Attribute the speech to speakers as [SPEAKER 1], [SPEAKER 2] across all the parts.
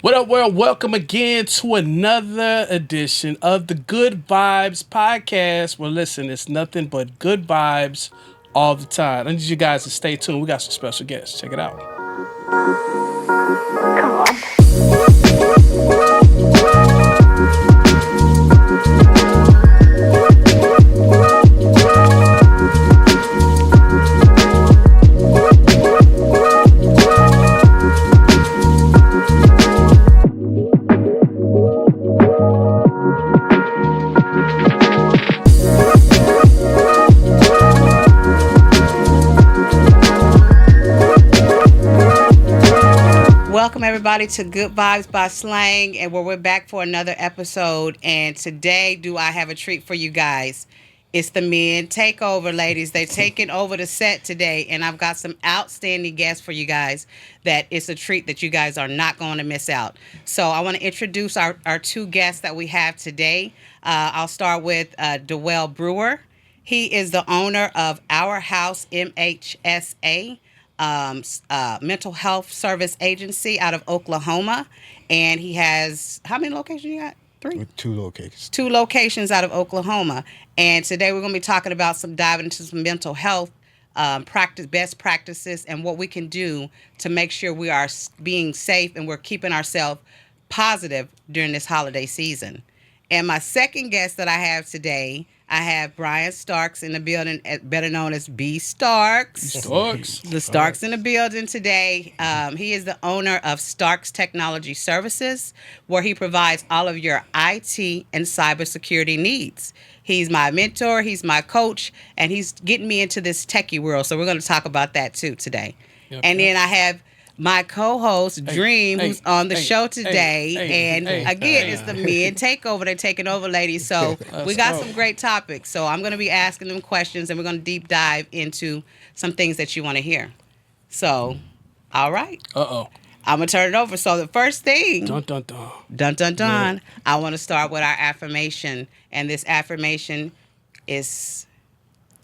[SPEAKER 1] What up, world? Welcome again to another edition of the Good Vibes Podcast. Well, listen, it's nothing but good vibes all the time. I need you guys to stay tuned. We got some special guests. Check it out.
[SPEAKER 2] Welcome everybody to Good Vibes by Slang, and we're back for another episode. And today, do I have a treat for you guys? It's the men takeover, ladies. They're taking over the set today, and I've got some outstanding guests for you guys. That it's a treat that you guys are not going to miss out. So I want to introduce our two guests that we have today. I'll start with Dwell Brewer. He is the owner of Our House MHSA. Mental health service agency out of Oklahoma, and he has how many locations you got? 3?
[SPEAKER 3] With 2 locations.
[SPEAKER 2] 2 locations out of Oklahoma. And today we're going to be talking about diving into some mental health best practices, and what we can do to make sure we are being safe and we're keeping ourselves positive during this holiday season. And my second guest that I have today, I have Brian Starks in the building, better known as B. Starks. The Starks in the building today. He is the owner of Starks Technology Services, where he provides all of your IT and cybersecurity needs. He's my mentor, he's my coach, and he's getting me into this techie world. So we're going to talk about that too today. Then I have my co-host, Dream, who's on the show today. Again, it's the men takeover. They're taking over, ladies. So we got some great topics. So I'm going to be asking them questions, and we're going to deep dive into some things that you want to hear. So, all right. I'm going to turn it over. So the first thing.
[SPEAKER 1] Dun, dun, dun.
[SPEAKER 2] Dun, dun, dun. Yeah. I want to start with our affirmation. And this affirmation is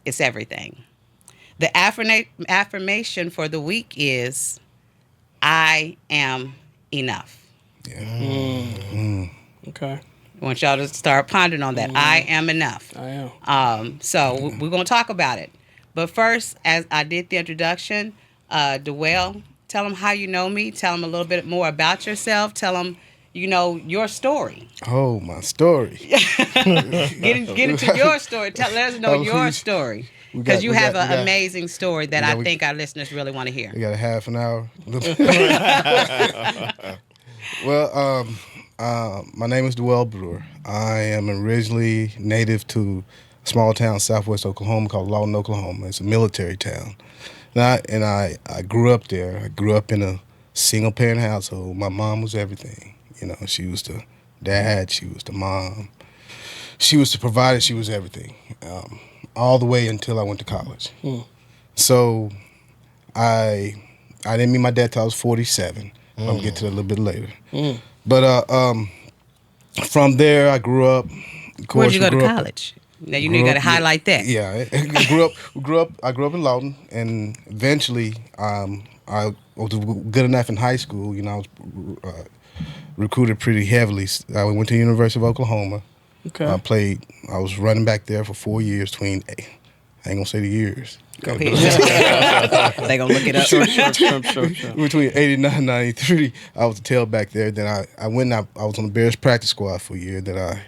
[SPEAKER 2] everything. The affirmation for the week is, I am enough.
[SPEAKER 1] Yeah. Okay.
[SPEAKER 2] I want y'all to start pondering on that. I am enough.
[SPEAKER 1] I am.
[SPEAKER 2] So we're going to talk about it. But first, as I did the introduction, Dwell, tell them how you know me. Tell them a little bit more about yourself. Tell them, your story.
[SPEAKER 3] Oh, my story.
[SPEAKER 2] Get into your story. Let us know your story. Because you have an amazing story that I think our listeners really want to hear.
[SPEAKER 3] We got a half an hour. Well, my name is Dwell Brewer. I am originally native to a small town southwest Oklahoma called Lawton, Oklahoma. It's a military town. And I grew up there. I grew up in a single-parent household. My mom was everything. She was the dad. She was the mom. She was the provider. She was everything. All the way until I went to college. So I didn't meet my dad till I was 47. I'm going to get to that a little bit later. But from there, I grew up.
[SPEAKER 2] Where'd you go to college? Now you got to highlight that.
[SPEAKER 3] Yeah, I grew up in Lawton, and eventually I was good enough in high school. I was recruited pretty heavily. I went to the University of Oklahoma.
[SPEAKER 1] Okay.
[SPEAKER 3] I was running back there for 4 years I ain't going to say the years.
[SPEAKER 2] Go ahead. They going to look it up.
[SPEAKER 1] Sure.
[SPEAKER 3] Between 89 and 93, I was a tailback there. Then I went and I was on the Bears practice squad for a year. Then I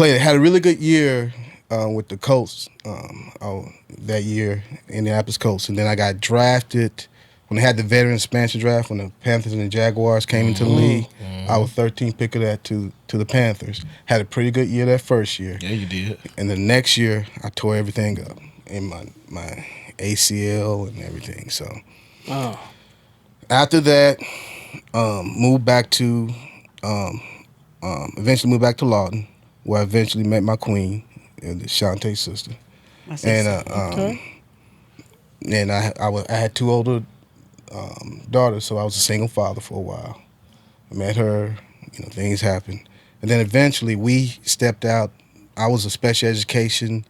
[SPEAKER 3] had a really good year with the Colts that year, Indianapolis Colts. And then I got drafted when they had the veteran expansion draft, when the Panthers and the Jaguars came into the league. I was 13th pick of that to the Panthers. Had a pretty good year that first year.
[SPEAKER 4] Yeah, you did.
[SPEAKER 3] And the next year, I tore everything up in my ACL and everything. So after that, eventually moved back to Lawton, where I eventually met my queen, Shantae's sister. And I had 2 older daughters, so I was a single father for a while. I met her, things happened. And then eventually we stepped out. I was a special education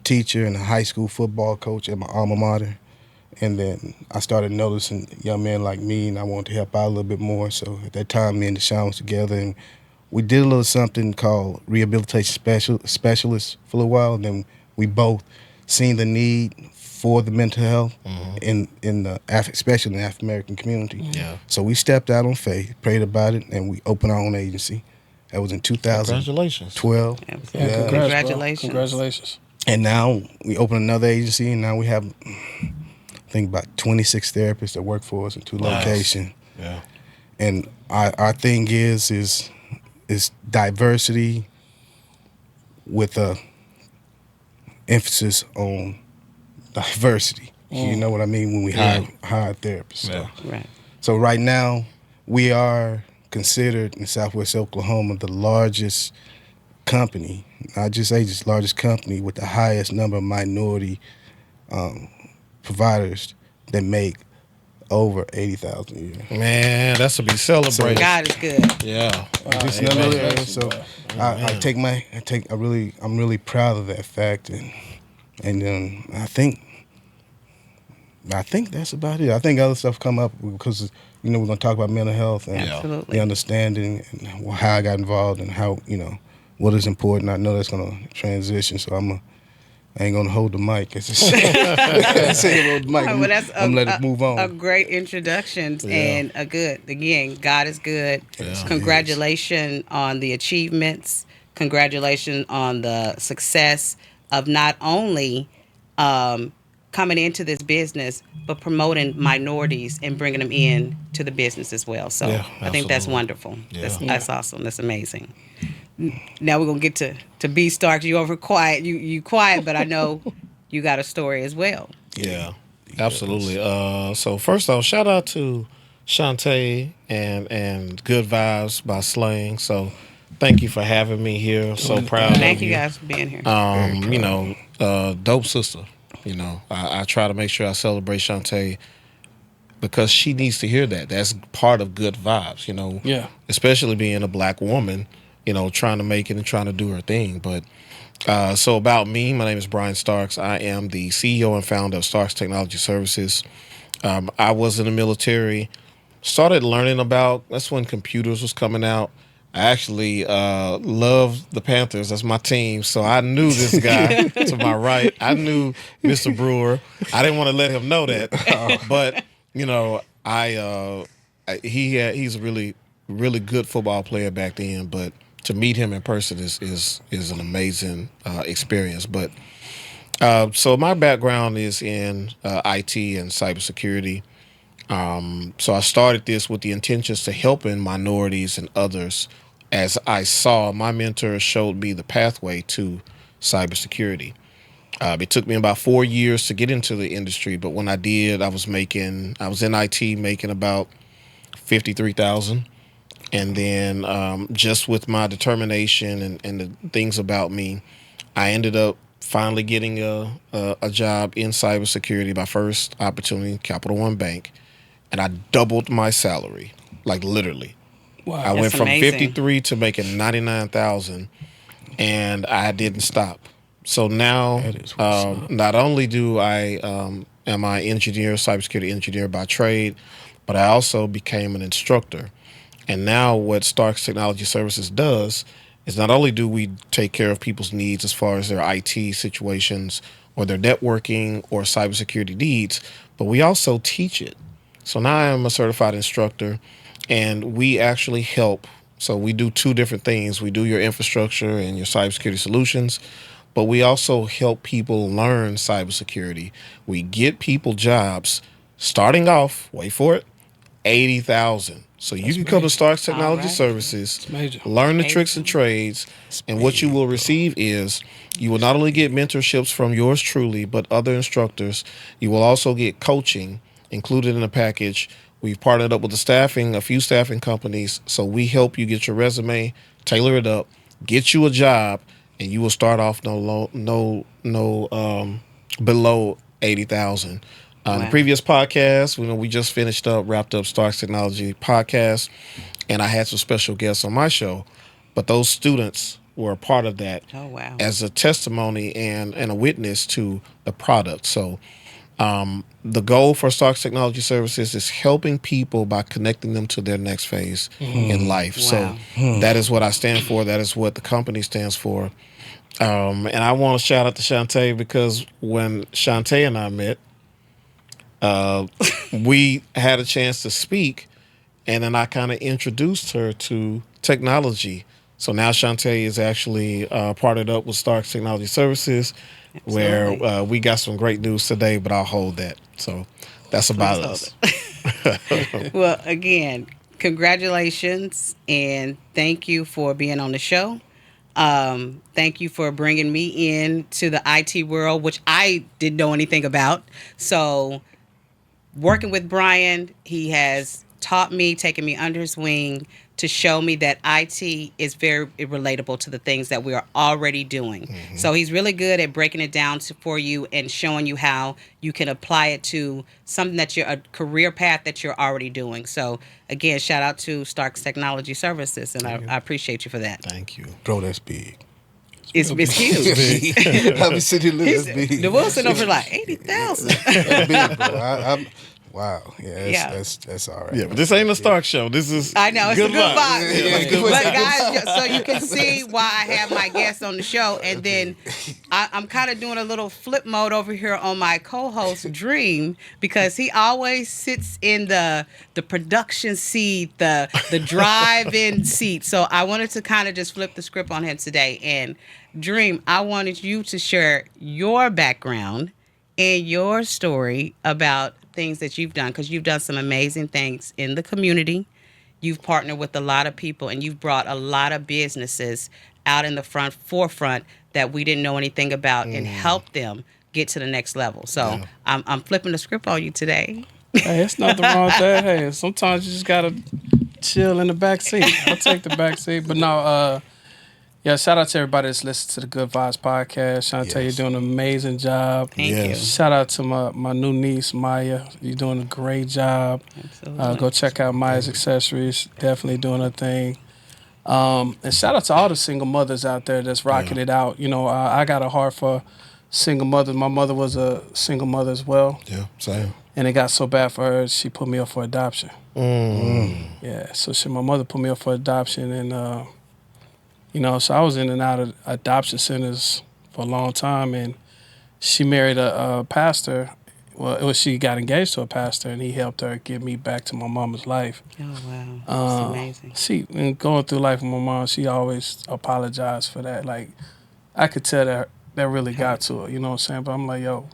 [SPEAKER 3] teacher and a high school football coach at my alma mater. And then I started noticing young men like me, and I wanted to help out a little bit more. So at that time, me and Deshaun was together, and we did a little something called rehabilitation specialists for a little while. And then we both seen the need for the mental health in the especially in the African American community.
[SPEAKER 4] Yeah.
[SPEAKER 3] So we stepped out on faith, prayed about it, and we opened our own agency. That was in 2012.
[SPEAKER 4] Congratulations.
[SPEAKER 1] Yeah,
[SPEAKER 3] Yeah.
[SPEAKER 1] congrats, bro.
[SPEAKER 2] Congratulations.
[SPEAKER 1] Congratulations.
[SPEAKER 3] And now we opened another agency, and now we have, I think, about 26 therapists that work for us in 2 locations.
[SPEAKER 4] Yeah.
[SPEAKER 3] And our thing is diversity with a emphasis on diversity. You know what I mean when we hire therapists. So.
[SPEAKER 2] Right.
[SPEAKER 3] So right now we are considered in Southwest Oklahoma the largest company, not just agency, largest company with the highest number of minority providers that make over $80,000 a year.
[SPEAKER 4] Man, that's to be celebrated.
[SPEAKER 2] God is good.
[SPEAKER 4] Yeah.
[SPEAKER 3] Just
[SPEAKER 1] Amen.
[SPEAKER 3] another, so I'm really proud of that fact, and I think that's about it. I think other stuff come up because we're gonna talk about mental health and
[SPEAKER 2] Absolutely.
[SPEAKER 3] the understanding and how I got involved and how what is important. I know that's gonna transition, so I ain't gonna hold the mic. It's just, hold the mic.
[SPEAKER 2] Well, that's
[SPEAKER 3] I'm gonna let it move on.
[SPEAKER 2] a great introduction and a good. Again, God is good. Congratulations on the achievements. Congratulations on the success of not only coming into this business, but promoting minorities and bringing them in to the business as well. So
[SPEAKER 4] Yeah,
[SPEAKER 2] I think that's
[SPEAKER 4] absolutely.
[SPEAKER 2] wonderful.
[SPEAKER 4] Yeah.
[SPEAKER 2] That's awesome. That's amazing. Now we're gonna get to B Starks. You over quiet. You quiet, but I know you got a story as well.
[SPEAKER 4] Yeah, absolutely. So first off, shout out to Shantae and Good Vibes by Slang. So thank you for having me here. So proud
[SPEAKER 2] Thank
[SPEAKER 4] of
[SPEAKER 2] you
[SPEAKER 4] you.
[SPEAKER 2] guys for being here.
[SPEAKER 4] Dope sister. I try to make sure I celebrate Shantae because she needs to hear that. That's part of Good Vibes,
[SPEAKER 1] Yeah.
[SPEAKER 4] especially being a black woman, trying to make it and trying to do her thing. But so about me, my name is Brian Starks. I am the CEO and founder of Starks Technology Services. I was in the military, started learning that's when computers was coming out. I actually loved the Panthers. That's my team. So I knew this guy to my right. I knew Mr. Brewer. I didn't want to let him know that. But, he's a really, really good football player back then. But to meet him in person is an amazing experience. But so my background is in IT and cybersecurity. So I started this with the intentions to helping minorities and others as I saw my mentor showed me the pathway to cybersecurity. It took me about 4 years to get into the industry, but when I did, I was in IT making about $53,000. And then just with my determination and the things about me, I ended up finally getting a job in cybersecurity. My first opportunity, Capital One Bank. And I doubled my salary, like literally.
[SPEAKER 1] Wow.
[SPEAKER 4] I went from
[SPEAKER 2] amazing.
[SPEAKER 4] 53 to making 99,000, and I didn't stop. So now, not only do am I engineer, cybersecurity engineer by trade, but I also became an instructor. And now what Starks Technology Services does is not only do we take care of people's needs as far as their IT situations or their networking or cybersecurity needs, but we also teach it. So now I am a certified instructor, and we actually help. So we do 2 different things. We do your infrastructure and your cybersecurity solutions, but we also help people learn cybersecurity. We get people jobs starting off, wait for it, 80,000. So you can come to Starks Technology
[SPEAKER 2] right.
[SPEAKER 4] Services,
[SPEAKER 1] major.
[SPEAKER 4] learn the tricks and trades, and what you will receive is you will not only get mentorships from yours truly, but other instructors. You will also get coaching included in the package. We've partnered up with a few staffing companies, so we help you get your resume, tailor it up, get you a job, and you will start off below 80,000. On the previous podcast, we just wrapped up Starks Technology podcast, and I had some special guests on my show, but those students were a part of that
[SPEAKER 2] Oh, wow.
[SPEAKER 4] as a testimony and a witness to the product. So The goal for Starks Technology Services is helping people by connecting them to their next phase in life.
[SPEAKER 2] Wow.
[SPEAKER 4] So that is what I stand for. That is what the company stands for. And I want to shout out to Shantae because when Shantae and I met, we had a chance to speak, and then I kind of introduced her to technology. So now Shantae is actually partnered up with Starks Technology Services, where we got some great news today, but I'll hold that. So that's about us.
[SPEAKER 2] Well, again, congratulations and thank you for being on the show. Thank you for bringing me in to the IT world, which I didn't know anything about. So working with Brian, he has taught me, taken me under his wing to show me that IT is very relatable to the things that we are already doing. So he's really good at breaking it down for you and showing you how you can apply it to something that you're a career path that you're already doing. So again, shout out to Starks Technology Services, and I appreciate you for that.
[SPEAKER 4] Thank you.
[SPEAKER 3] Bro, that's big.
[SPEAKER 2] It's huge.
[SPEAKER 3] I'll be sitting here looking, that's big.
[SPEAKER 2] The Wilson over like 80,000.
[SPEAKER 3] That's big, bro. Wow. Yeah, that's all right.
[SPEAKER 4] Yeah, but this ain't a Stark show. This is
[SPEAKER 2] I know, it's a good vibe.
[SPEAKER 3] Yeah, good
[SPEAKER 2] But
[SPEAKER 3] vibes.
[SPEAKER 2] guys, so you can see why I have my guests on the show. And then I'm kind of doing a little flip mode over here on my co-host, Dream, because he always sits in the production seat, the drive-in seat. So I wanted to kind of just flip the script on him today. And Dream, I wanted you to share your background and your story about things that you've done, because you've done some amazing things in the community. You've partnered with a lot of people, and you've brought a lot of businesses out in the forefront that we didn't know anything about and helped them get to the next level. So I'm flipping the script on you today.
[SPEAKER 1] Hey, it's nothing wrong with that. Hey, sometimes you just gotta chill in the back seat. I'll take the back seat. But no, yeah, shout out to everybody that's listening to the Good Vibes podcast. Shantae, you're doing an amazing job.
[SPEAKER 2] Thank you.
[SPEAKER 1] Shout out to my new niece, Maya. You're doing a great job.
[SPEAKER 2] Absolutely.
[SPEAKER 1] Go check out Maya's Accessories. Definitely doing her thing. And shout out to all the single mothers out there that's rocking it out. You know, I got a heart for single mothers. My mother was a single mother as well.
[SPEAKER 3] Yeah, same.
[SPEAKER 1] And it got so bad for her, she put me up for adoption. Yeah, so my mother put me up for adoption, and you know, so I was in and out of adoption centers for a long time, and she married a pastor. Well, she got engaged to a pastor, and he helped her get me back to my mama's life.
[SPEAKER 2] Oh, wow. That's amazing.
[SPEAKER 1] And going through life with my mom, she always apologized for that. Like, I could tell that really got to her, you know what I'm saying? But I'm like, yo,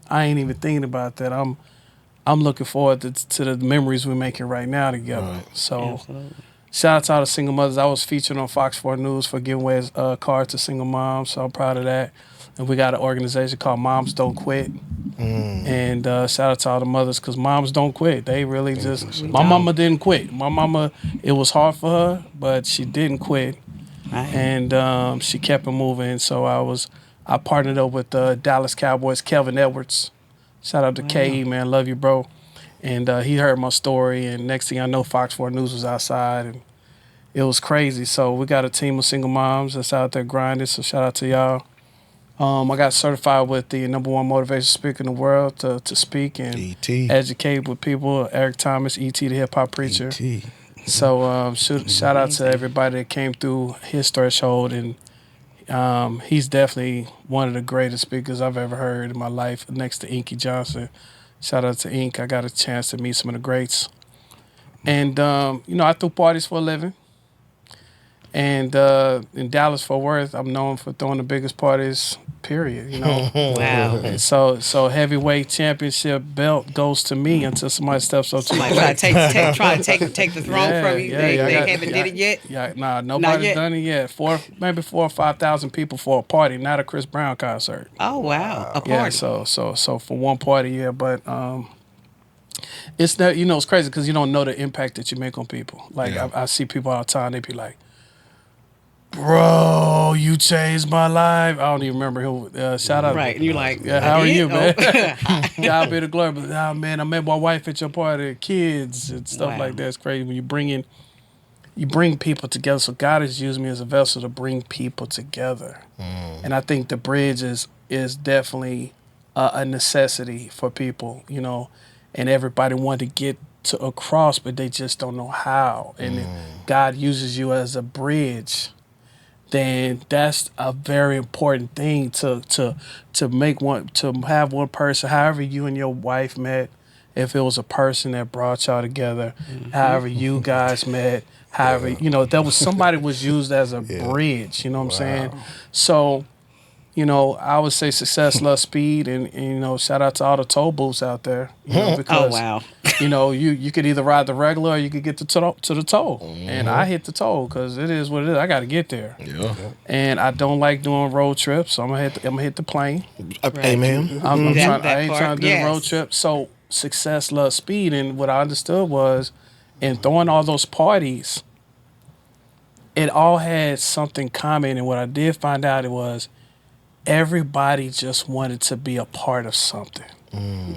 [SPEAKER 1] I ain't even thinking about that. I'm looking forward to the memories we're making right now together.
[SPEAKER 3] Right.
[SPEAKER 1] So
[SPEAKER 2] Absolutely.
[SPEAKER 1] shout out to all the single mothers. I was featured on Fox 4 News for giving away a card to single moms, so I'm proud of that. And we got an organization called Moms Don't Quit. And shout out to all the mothers, because moms don't quit. They really just, my mama didn't quit. My mama, it was hard for her, but she didn't quit.
[SPEAKER 2] Right.
[SPEAKER 1] And she kept it moving. So I partnered up with Dallas Cowboys, Kelvin Edwards. Shout out to KE, man. Love you, bro. And he heard my story, and next thing I know, Fox 4 News was outside, and it was crazy. So we got a team of single moms that's out there grinding, so shout out to y'all. I got certified with the #1 motivational speaker in the world to speak and
[SPEAKER 3] E.T.
[SPEAKER 1] educate with people. Eric Thomas, E.T. the hip hop preacher.
[SPEAKER 3] E.T.
[SPEAKER 1] So shout out to everybody that came through his threshold, and he's definitely one of the greatest speakers I've ever heard in my life, next to Inky Johnson. Shout out to Ink. I got a chance to meet some of the greats. And, you know, I threw parties for a living. And in Dallas, Fort Worth, I'm known for throwing the biggest parties, period, you know.
[SPEAKER 2] Wow.
[SPEAKER 1] And so heavyweight championship belt goes to me until somebody steps up to me.
[SPEAKER 2] Somebody try to take the throne from you. They haven't did it yet.
[SPEAKER 1] Yeah, nah, nobody's done it yet. Maybe 4,000 or 5,000 people for a party, not a Chris Brown concert.
[SPEAKER 2] Oh, wow. A party.
[SPEAKER 1] Yeah, so for one party, yeah, but it's that, you know, it's crazy because you don't know the impact that you make on people. Like I see people all the time, they be like, bro, you changed my life. I don't even remember who. Shout out.
[SPEAKER 2] Right, and you're like,
[SPEAKER 1] yeah, how are you, man?
[SPEAKER 2] Oh.
[SPEAKER 1] God be the glory. But nah, man, I met my wife at your party, kids and stuff
[SPEAKER 2] Wow.
[SPEAKER 1] like that. It's crazy when you bring people together. So God has used me as a vessel to bring people together. And I think the bridge is definitely a necessity for people, and everybody wanted to get to across, but they just don't know how. And if God uses you as a bridge, then that's a very important thing to make one, to have one person, however you and your wife met, if it was a person that brought y'all together, however you guys met, however, there was somebody was used as a bridge, you know what I'm saying? So, I would say success loves speed, and shout out to all the toll booths out there, because
[SPEAKER 2] wow.
[SPEAKER 1] you could either ride the regular or you could get to the toll, and I hit the toll because it is what it is. I got to get there, and I don't like doing road trips, so I'm gonna hit the plane.
[SPEAKER 4] Amen.
[SPEAKER 1] I ain't
[SPEAKER 2] That
[SPEAKER 1] trying to do the road trip. So success loves speed, and what I understood was, in throwing all those parties, it all had something common, and what I did find out it was, everybody just wanted to be a part of something.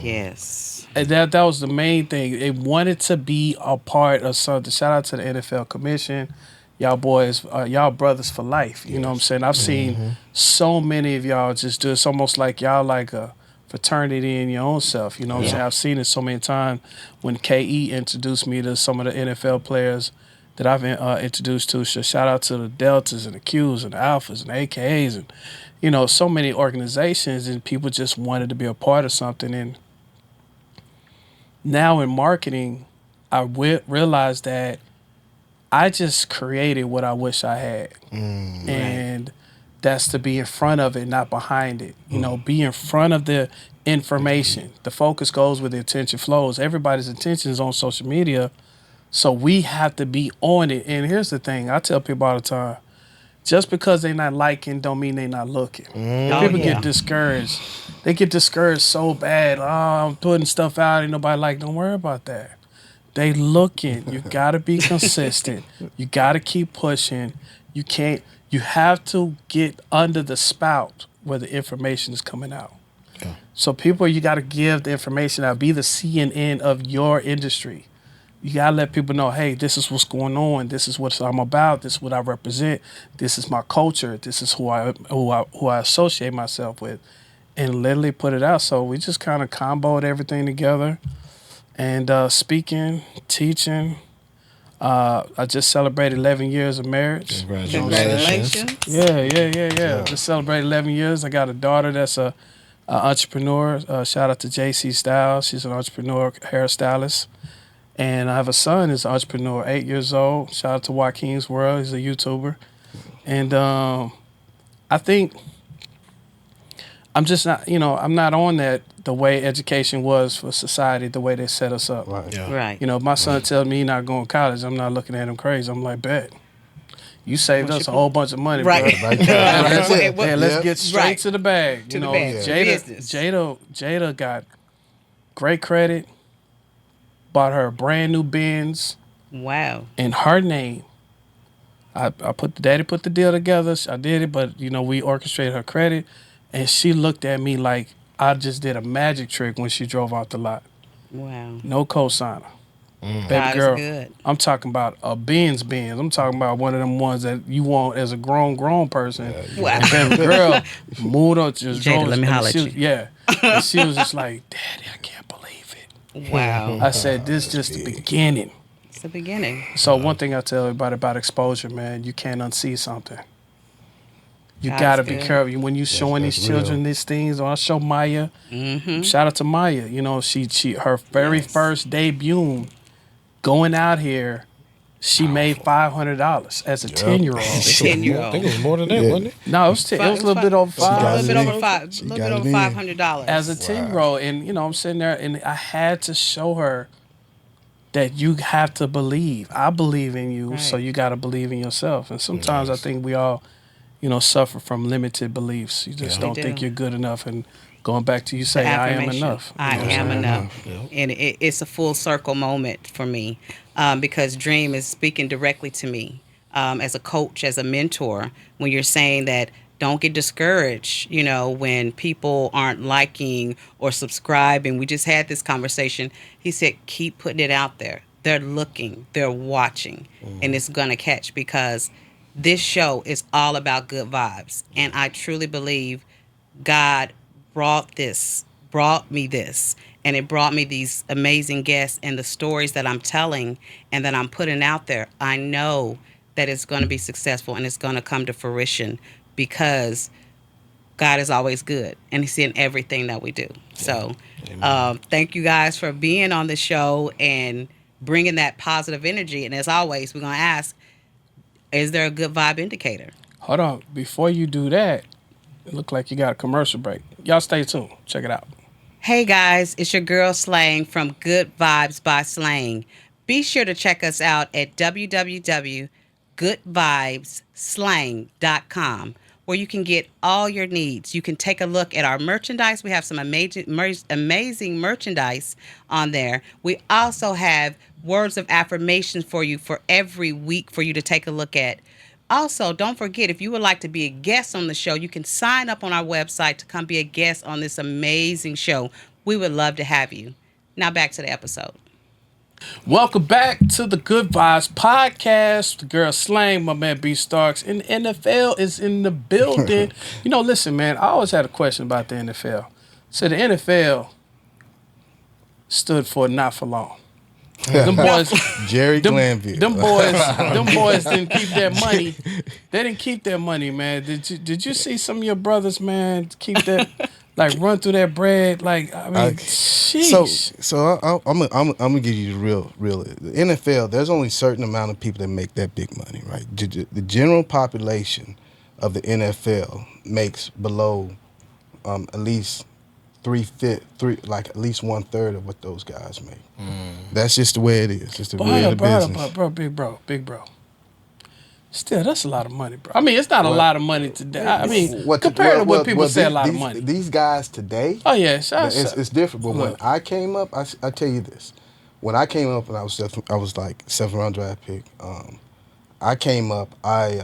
[SPEAKER 2] Yes.
[SPEAKER 1] And that was the main thing. They wanted to be a part of something. Shout out to the NFL Commission. Y'all boys, y'all brothers for life. You know what I'm saying? I've seen so many of y'all just do it. It's almost like y'all like a fraternity in your own self. You know what I'm saying? I've seen it so many times when KE introduced me to some of the NFL players that I've introduced to. So shout out to the Deltas and the Qs and the Alphas and the AKAs and so many organizations, and people just wanted to be a part of something. And now in marketing, I realized that I just created what I wish I had. And that's to be in front of it, not behind it. Be in front of the information. The focus goes where the attention flows. Everybody's attention is on social media, so we have to be on it. And here's the thing, I tell people all the time, just because they're not liking don't mean they're not looking. People get discouraged. They get discouraged so bad. Oh, I'm putting stuff out, ain't nobody like. Don't worry about that. They looking. You got to be consistent. You got to keep pushing. You have to get under the spout where the information is coming out. So people, you got to give the information out. Be the CNN of your industry. You gotta let people know, hey, this is what's going on. This is what I'm about. This is what I represent. This is my culture. This is who I associate myself with, and literally put it out. So we just kind of comboed everything together, and speaking, teaching. I just celebrated 11 years of marriage.
[SPEAKER 2] Congratulations.
[SPEAKER 1] Yeah. Just celebrated 11 years. I got a daughter that's a entrepreneur. Shout out to JC Styles. She's an entrepreneur hairstylist. And I have a son who's an entrepreneur, 8 years old. Shout out to Joaquin's World. He's a YouTuber. And I think I'm just not, I'm not on that the way education was for society, the way they set us up.
[SPEAKER 2] Right.
[SPEAKER 1] My son tells me he's not going to college. I'm not looking at him crazy. I'm like, bet. You saved us a whole bunch of money,
[SPEAKER 2] right.
[SPEAKER 1] bro. Let's get straight to the bag. Jada got great credit. Bought her a brand new Benz.
[SPEAKER 2] Wow.
[SPEAKER 1] In her name. Daddy put the deal together. I did it, but we orchestrated her credit, and she looked at me like I just did a magic trick when she drove out the lot.
[SPEAKER 2] Wow.
[SPEAKER 1] No cosigner. Baby
[SPEAKER 2] God
[SPEAKER 1] girl,
[SPEAKER 2] is good.
[SPEAKER 1] I'm talking about a Benz. I'm talking about one of them ones that you want as a grown person.
[SPEAKER 2] Wow.
[SPEAKER 1] And baby girl moved up, just
[SPEAKER 2] Jada,
[SPEAKER 1] drove.
[SPEAKER 2] let me holler at you.
[SPEAKER 1] Yeah. And she was just like, Daddy, I can't believe it.
[SPEAKER 2] Wow.
[SPEAKER 1] I said, this is just the beginning.
[SPEAKER 2] It's the beginning.
[SPEAKER 1] So one thing I tell everybody about exposure, man, you can't unsee something. You
[SPEAKER 2] God's
[SPEAKER 1] got to be
[SPEAKER 2] good.
[SPEAKER 1] careful. When you showing these children these things, or I show Maya, shout out to Maya. She her very first debut going out here, she made $500 as a 10-year-old.
[SPEAKER 4] I think it was more than that, wasn't it?
[SPEAKER 1] No, it was 10. It was a little bit over
[SPEAKER 2] A
[SPEAKER 1] $500.
[SPEAKER 2] little bit over $500.
[SPEAKER 1] As a 10-year-old, and I'm sitting there, and I had to show her that you have to believe. I believe in you, so you got to believe in yourself. And sometimes I think we all, suffer from limited beliefs. You just don't think you're good enough. And going back to you say, I am enough.
[SPEAKER 2] I am enough. And it's a full circle moment for me because Dream is speaking directly to me as a coach, as a mentor, when you're saying that don't get discouraged, when people aren't liking or subscribing. We just had this conversation. He said, keep putting it out there. They're looking, they're watching, and it's going to catch because this show is all about good vibes. And I truly believe God brought this brought me this, and it brought me these amazing guests and the stories that I'm telling and that I'm putting out there. I know that it's going to be successful and it's going to come to fruition because God is always good and He's in everything that we do. So, thank you guys for being on the show and bringing that positive energy. And as always, we're going to ask, is there a good vibe indicator?
[SPEAKER 1] Hold on. Before you do that, it looked like you got a commercial break. Y'all stay tuned. Check it out.
[SPEAKER 2] Hey guys, it's your girl Slang from Good Vibes by Slang. Be sure to check us out at www.goodvibesslang.com, where you can get all your needs. You can take a look at our merchandise. We have some amazing merchandise on there. We also have words of affirmation for you for every week for you to take a look at. Also, don't forget, if you would like to be a guest on the show, you can sign up on our website to come be a guest on this amazing show. We would love to have you. Now back to the episode.
[SPEAKER 1] Welcome back to the Good Vibes Podcast. The girl Slang, my man B Starks, and the NFL is in the building. Listen, man, I always had a question about the NFL. So the NFL stood for not for long. Them boys,
[SPEAKER 3] Jerry Glanville.
[SPEAKER 1] Them boys didn't keep their money. They didn't keep their money, man. Did you see some of your brothers, man, keep that, like run through that bread? Like, I mean, sheesh.
[SPEAKER 3] So I'm gonna give you the real. The NFL, there's only a certain amount of people that make that big money, right? The general population of the NFL makes below at least at least 1/3 of what those guys make. That's just the way it is. It's the way of the business.
[SPEAKER 1] Big bro. Still, that's a lot of money, bro. I mean, it's not a lot of money today. I mean, compared to what people say, a lot of money.
[SPEAKER 3] These guys today,
[SPEAKER 1] oh yeah,
[SPEAKER 3] it's different. But when I came up, I tell you this: when I came up and I was like 7th round draft pick. I came up. I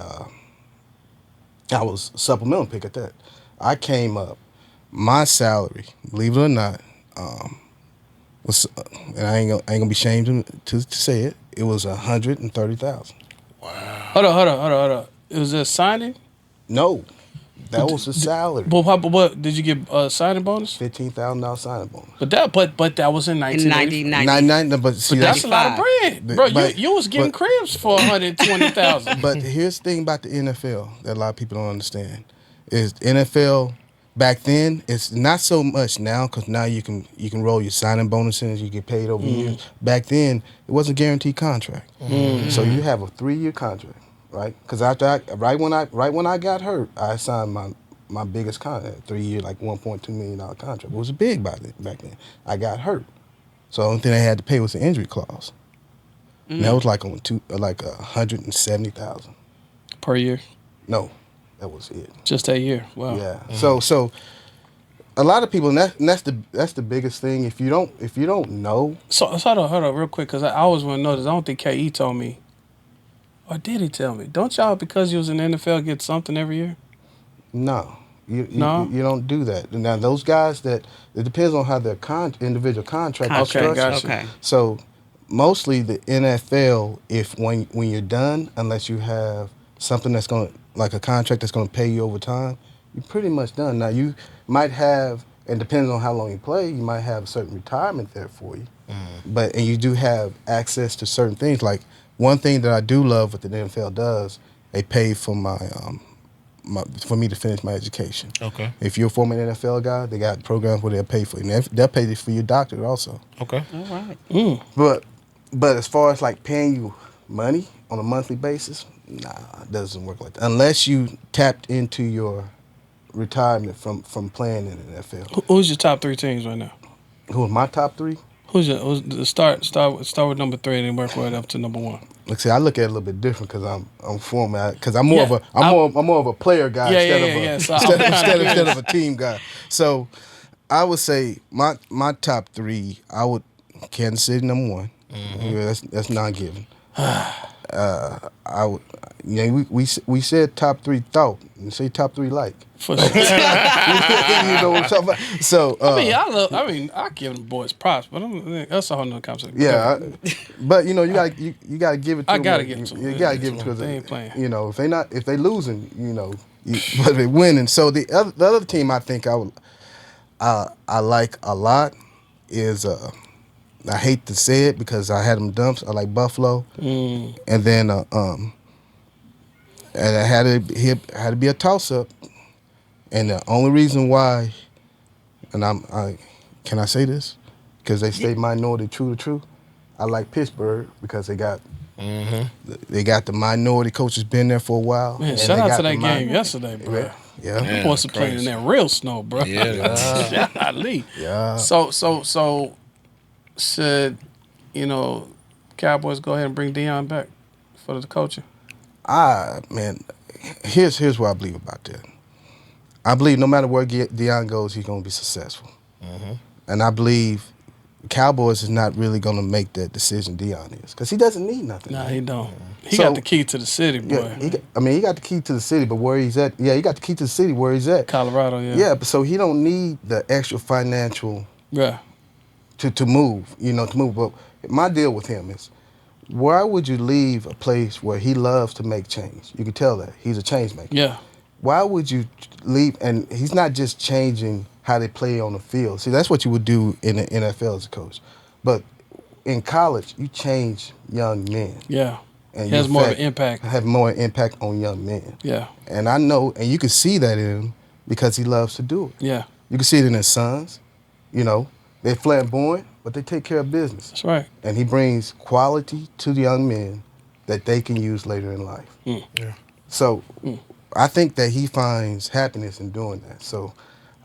[SPEAKER 3] was a supplemental pick at that. I came up. My salary, believe it or not, was, and I ain't gonna be ashamed to say it. It was $130,000.
[SPEAKER 1] Wow. Hold on. It was a signing?
[SPEAKER 3] No, that was the salary.
[SPEAKER 1] But what did you get a signing bonus?
[SPEAKER 3] $15,000 signing bonus.
[SPEAKER 1] But that was in
[SPEAKER 2] 1990.
[SPEAKER 3] But see,
[SPEAKER 1] that's a lot of bread, bro. You was getting cribs for $120,000.
[SPEAKER 3] But here's the thing about the NFL that a lot of people don't understand is the NFL. Back then, it's not so much now because now you can roll your signing bonuses, you get paid over years. Back then, it wasn't a guaranteed contract, so you have a 3-year contract, right? Because right when I got hurt, I signed my biggest contract, 3-year, like $1.2 million contract. It was big back then. I got hurt, so the only thing I had to pay was the injury clause. And that was like on $170,000
[SPEAKER 1] per year.
[SPEAKER 3] No. That was it.
[SPEAKER 1] Just that year. Wow.
[SPEAKER 3] Yeah. So a lot of people, and that's the biggest thing. If you don't know.
[SPEAKER 1] So hold on, real quick, because I always want to know this. I don't think KE told me, or did he tell me? Don't y'all, because you was in the NFL, get something every year?
[SPEAKER 3] No. You don't do that. Now those guys it depends on how their individual contract is structured.
[SPEAKER 1] Gotcha.
[SPEAKER 2] Okay.
[SPEAKER 3] So mostly the NFL, when you're done, unless you have something that's going to, like a contract that's going to pay you over time, you're pretty much done. Now, you might have, and depending on how long you play, you might have a certain retirement there for you. And you do have access to certain things. Like, one thing that I do love what the NFL does, they pay for for me to finish my education.
[SPEAKER 4] Okay.
[SPEAKER 3] If you're a former NFL guy, they got programs where they'll pay for you. And they'll pay for your doctorate also.
[SPEAKER 4] Okay.
[SPEAKER 2] All right.
[SPEAKER 3] But as far as like paying you money on a monthly basis, nah, it doesn't work like that. Unless you tapped into your retirement from playing in the NFL.
[SPEAKER 1] Who's your top 3 teams right now?
[SPEAKER 3] Who are my top 3?
[SPEAKER 1] Who's start with number 3 and then work right up to number 1?
[SPEAKER 3] Like, see, I look at it a little bit different because I'm former, because I'm more of a player guy instead of a team guy. So I would say my top 3, I would Kansas City number 1. Yeah, that's not given. I would, we said top 3 thought, and say top 3 like.
[SPEAKER 1] For sure.
[SPEAKER 3] You know what I'm talking about? So
[SPEAKER 1] I give them boys props, but that's a whole nother conversation.
[SPEAKER 3] Yeah, but you gotta give it to them.
[SPEAKER 1] I gotta give it to them.
[SPEAKER 3] You gotta give it to them.
[SPEAKER 1] They ain't playing.
[SPEAKER 3] If they losing, but they winning. So the other team, I think I I like a lot is I hate to say it because I had them dumps. I like Buffalo, and then and it had to be a toss up, and the only reason why, and I can I say this because they stay minority true to true. I like Pittsburgh because they got the minority coaches been there for a while.
[SPEAKER 1] Man,
[SPEAKER 3] and
[SPEAKER 1] shout
[SPEAKER 3] they
[SPEAKER 1] out
[SPEAKER 3] got
[SPEAKER 1] to that
[SPEAKER 3] the
[SPEAKER 1] game yesterday, bro.
[SPEAKER 3] Yeah.
[SPEAKER 1] Them boys are playing in
[SPEAKER 4] crazy.
[SPEAKER 1] that real snow, bro.
[SPEAKER 4] Yeah.
[SPEAKER 1] Golly.
[SPEAKER 3] Yeah.
[SPEAKER 1] So should, Cowboys go ahead and bring Deion back for the coaching?
[SPEAKER 3] Man, here's what I believe about that. I believe no matter where Deion goes, he's going to be successful. And I believe Cowboys is not really going to make that decision Deion is because he doesn't need nothing.
[SPEAKER 1] Nah, he don't. He
[SPEAKER 3] So-
[SPEAKER 1] got the key to the city, boy.
[SPEAKER 3] Yeah, he got the key to the city, but where he's at, he got the key to the city where he's at.
[SPEAKER 1] Colorado, yeah.
[SPEAKER 3] Yeah, but so he don't need the extra financial
[SPEAKER 1] Yeah.
[SPEAKER 3] to move, to move. But my deal with him is, why would you leave a place where he loves to make change? You can tell that he's a change maker.
[SPEAKER 1] Yeah.
[SPEAKER 3] Why would you leave? And he's not just changing how they play on the field. See, that's what you would do in the NFL as a coach. But in college, you change young men.
[SPEAKER 1] Yeah.
[SPEAKER 3] And
[SPEAKER 1] He has
[SPEAKER 3] you
[SPEAKER 1] more of an impact.
[SPEAKER 3] Have more impact on young men.
[SPEAKER 1] Yeah.
[SPEAKER 3] And I know, and you can see that in him because he loves to do it.
[SPEAKER 1] Yeah.
[SPEAKER 3] You can see it in his sons. They're flamboyant, but they take care of business.
[SPEAKER 1] That's right.
[SPEAKER 3] And he brings quality to the young men that they can use later in life.
[SPEAKER 4] Yeah.
[SPEAKER 3] So I think that he finds happiness in doing that. So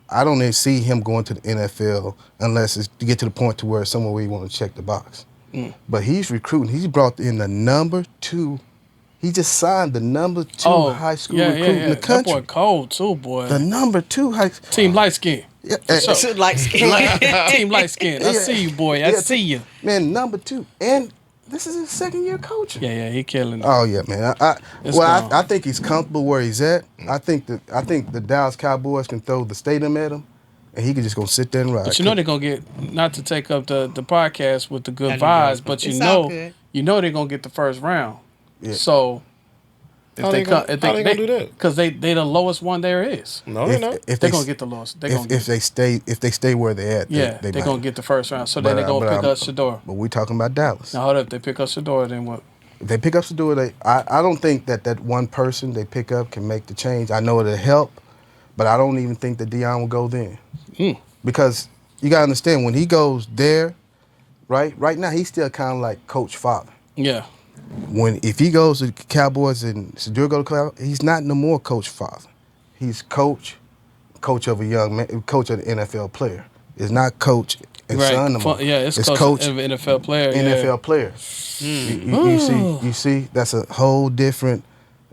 [SPEAKER 3] I don't even see him going to the NFL unless it's to get to the point to where somewhere where he want to check the box. But he's recruiting. He's brought in the number 2. He just signed the number 2 high school recruit in the country.
[SPEAKER 1] That boy cold too, boy.
[SPEAKER 3] The number 2 high school.
[SPEAKER 1] Team light skin.
[SPEAKER 3] Yeah,
[SPEAKER 1] sure.
[SPEAKER 2] Like
[SPEAKER 1] Team light skin. I see you, boy. I see you.
[SPEAKER 3] Man, number 2. And this is his second year coaching.
[SPEAKER 1] Yeah, he killing it.
[SPEAKER 3] Oh yeah, man.
[SPEAKER 1] It's
[SPEAKER 3] I think he's comfortable where he's at. I think the Dallas Cowboys can throw the stadium at him, and he can just go sit there and ride.
[SPEAKER 1] But they're gonna get, not to take up the podcast with the good
[SPEAKER 2] I know.
[SPEAKER 1] vibes, but
[SPEAKER 2] It's all good.
[SPEAKER 1] they're gonna get the first round.
[SPEAKER 3] Yeah.
[SPEAKER 1] So if
[SPEAKER 4] How
[SPEAKER 1] they
[SPEAKER 4] they gonna do that?
[SPEAKER 1] because they the lowest one there is.
[SPEAKER 4] No, they're not.
[SPEAKER 3] if
[SPEAKER 1] They're gonna get the lowest.
[SPEAKER 3] if they stay where they're at,
[SPEAKER 1] they're
[SPEAKER 3] they
[SPEAKER 1] gonna
[SPEAKER 3] might.
[SPEAKER 1] get the first round. So then
[SPEAKER 3] But,
[SPEAKER 1] they're gonna
[SPEAKER 3] but
[SPEAKER 1] pick
[SPEAKER 3] I'm-
[SPEAKER 1] up Shador.
[SPEAKER 3] But we talking about Dallas.
[SPEAKER 1] Now hold up, they pick up Shador, then what?
[SPEAKER 3] If they pick up Sador, I don't think that one person they pick up can make the change. I know it'll help, but I don't even think that Deion will go there. Because you gotta understand, when he goes there, right now he's still kind of like Coach Father.
[SPEAKER 1] Yeah.
[SPEAKER 3] If he goes to the Cowboys and Sador go to Cowboys, he's not no more Coach Father. He's coach of a young man, coach of the NFL player. It's not coach and son no more.
[SPEAKER 1] Yeah, it's coach of an NFL player.
[SPEAKER 3] NFL player. You see, that's a whole different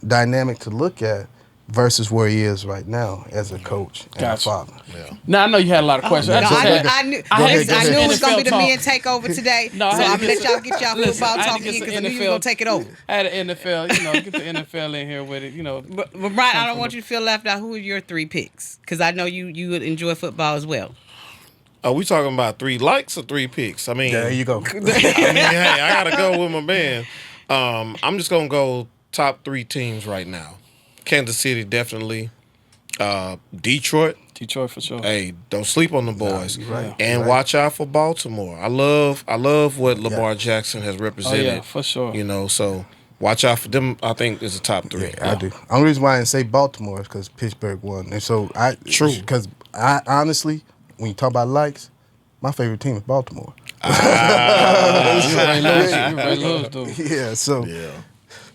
[SPEAKER 3] dynamic to look at versus where he is right now as a coach and a
[SPEAKER 1] Gotcha.
[SPEAKER 3] father.
[SPEAKER 4] Yeah.
[SPEAKER 1] Now I know you had a lot of questions.
[SPEAKER 2] No, I knew it was gonna be the
[SPEAKER 1] NFL
[SPEAKER 2] men takeover today.
[SPEAKER 1] No, I
[SPEAKER 2] so
[SPEAKER 1] had
[SPEAKER 2] I'm
[SPEAKER 1] to
[SPEAKER 2] gonna
[SPEAKER 1] get
[SPEAKER 2] let y'all get y'all
[SPEAKER 1] listen,
[SPEAKER 2] football
[SPEAKER 1] I had to
[SPEAKER 2] talk
[SPEAKER 1] get
[SPEAKER 2] in
[SPEAKER 1] some
[SPEAKER 2] because I knew you was
[SPEAKER 1] NFL
[SPEAKER 2] gonna take it over.
[SPEAKER 1] I had an NFL, get the NFL in here with it,
[SPEAKER 2] But Brian, I don't want you to feel left out. Who are your 3 picks? Because I know you would enjoy football as well.
[SPEAKER 4] Are we talking about 3 likes or 3 picks? I mean,
[SPEAKER 3] There you go.
[SPEAKER 4] I mean, hey, I gotta go with my man. I'm just gonna go top 3 teams right now. Kansas City definitely. Detroit.
[SPEAKER 1] Detroit for sure.
[SPEAKER 4] Hey, don't sleep on the boys.
[SPEAKER 3] you're right.
[SPEAKER 4] And
[SPEAKER 3] You're right.
[SPEAKER 4] watch out for Baltimore. I love what Lamar Jackson has
[SPEAKER 1] Oh
[SPEAKER 4] represented.
[SPEAKER 1] yeah, for sure.
[SPEAKER 4] So watch out for them. I think is the top 3.
[SPEAKER 3] I do. Only reason why I didn't say Baltimore is because Pittsburgh won, and so
[SPEAKER 4] True.
[SPEAKER 3] Because I honestly, when you talk about likes, my favorite team is Baltimore.
[SPEAKER 1] You already lose, dude.
[SPEAKER 3] Yeah. So.
[SPEAKER 4] Yeah.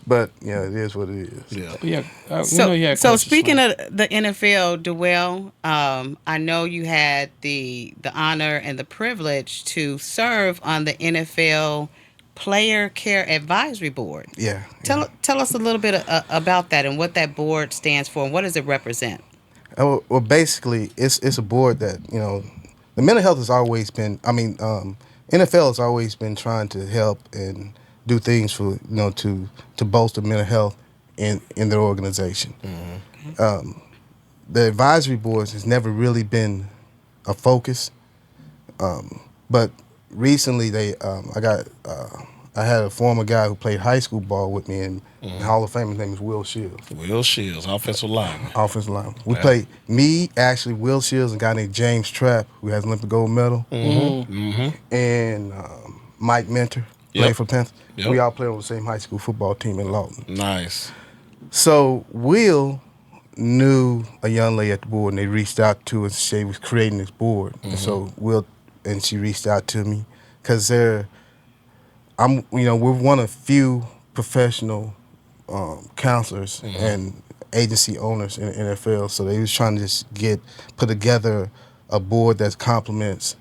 [SPEAKER 3] But yeah, it is what it is.
[SPEAKER 4] Yeah.
[SPEAKER 1] Yeah, we know
[SPEAKER 2] So,
[SPEAKER 1] you had
[SPEAKER 2] so
[SPEAKER 1] questions,
[SPEAKER 2] speaking
[SPEAKER 1] man.
[SPEAKER 2] of the NFL, Dwell, I know you had the honor and the privilege to serve on the NFL Player Care Advisory Board.
[SPEAKER 3] Yeah.
[SPEAKER 2] Tell us a little bit about that and what that board stands for and what does it represent.
[SPEAKER 3] Well, basically, it's a board that the mental health has always been. NFL has always been trying to help and do things for to bolster mental health in their organization. The advisory boards has never really been a focus, but recently I got I had a former guy who played high school ball with me in Hall of Fame. His name is Will Shields,
[SPEAKER 4] Will Shields, offensive lineman.
[SPEAKER 3] offensive lineman. We
[SPEAKER 4] Yeah.
[SPEAKER 3] played me, actually, Will Shields, and a guy named James Trapp, who has Olympic gold medal, and Mike Mentor played
[SPEAKER 4] Yep.
[SPEAKER 3] for Panthers.
[SPEAKER 4] Yep.
[SPEAKER 3] We all played on the same high school football team in Lawton.
[SPEAKER 4] Nice.
[SPEAKER 3] So Will knew a young lady at the board, and they reached out to us. She was creating this board, and so Will and she reached out to me because we're one of few professional counselors and agency owners in the NFL. So they was trying to just put together a board that complements,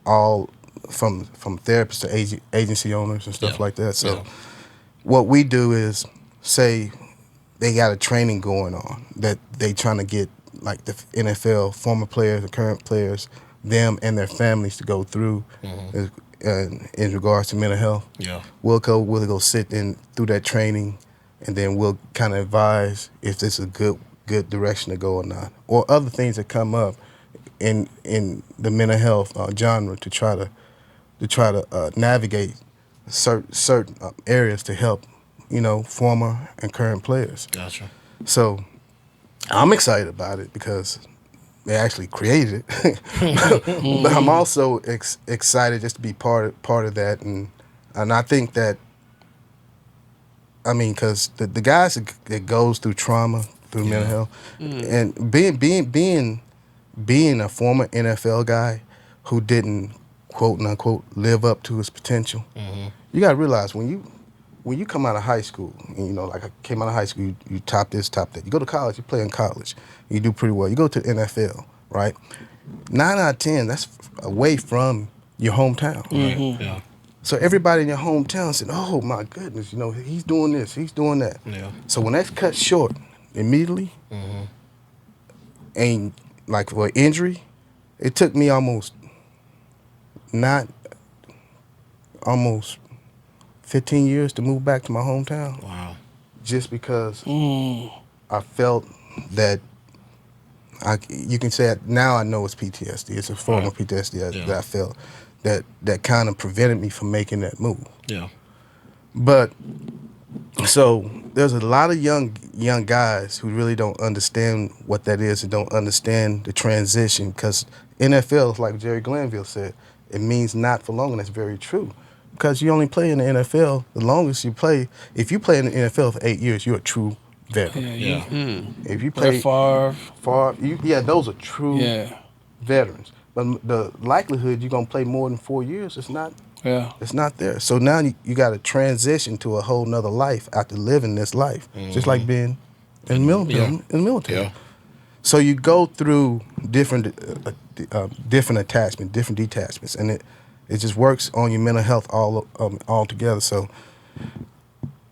[SPEAKER 3] all from therapists to agency owners and stuff
[SPEAKER 4] Yeah.
[SPEAKER 3] like that. So
[SPEAKER 4] Yeah.
[SPEAKER 3] what we do is say they got a training going on that they trying to get like the NFL former players and current players, them and their families to go through in regards to mental health.
[SPEAKER 4] Yeah.
[SPEAKER 3] We'll go sit in through that training, and then we'll kind of advise if this is a good direction to go or not, or other things that come up in the mental health genre to try to navigate certain areas to help former and current players.
[SPEAKER 4] Gotcha.
[SPEAKER 3] So I'm excited about it because they actually created it, but I'm also excited just to be part of that, and I think that because the guys that goes through trauma through mental health, and being a former NFL guy who didn't quote unquote live up to his potential, you got to realize when you come out of high school, and like I came out of high school, you top this, top that. You go to college, you play in college, you do pretty well. You go to the NFL, right? 9 out of 10, that's away from your hometown. Right?
[SPEAKER 4] Yeah.
[SPEAKER 3] So everybody in your hometown said, "Oh my goodness, he's doing this, he's doing that."
[SPEAKER 4] Yeah.
[SPEAKER 3] So when that's cut short immediately, and like for injury, it took me almost 15 years to move back to my hometown.
[SPEAKER 4] Wow.
[SPEAKER 3] Just because I felt that you can say it, now I know it's PTSD. It's a form of PTSD that I felt that kind of prevented me from making that move.
[SPEAKER 4] Yeah.
[SPEAKER 3] But so there's a lot of young guys who really don't understand what that is and don't understand the transition, because NFL, like Jerry Glanville said, it means not for long, and that's very true. Because you only play in the NFL, the longest you play, if you play in the NFL for 8 years, you're a true veteran.
[SPEAKER 4] Yeah.
[SPEAKER 3] If you play
[SPEAKER 1] Favre.
[SPEAKER 3] those are true
[SPEAKER 1] Yeah.
[SPEAKER 3] veterans. But the likelihood you're gonna play more than 4 years, it's not there. So now you got to transition to a whole nother life after living this life, just like being in the military.
[SPEAKER 4] Yeah.
[SPEAKER 3] So you go through different attachments, different detachments, and it just works on your mental health all together. So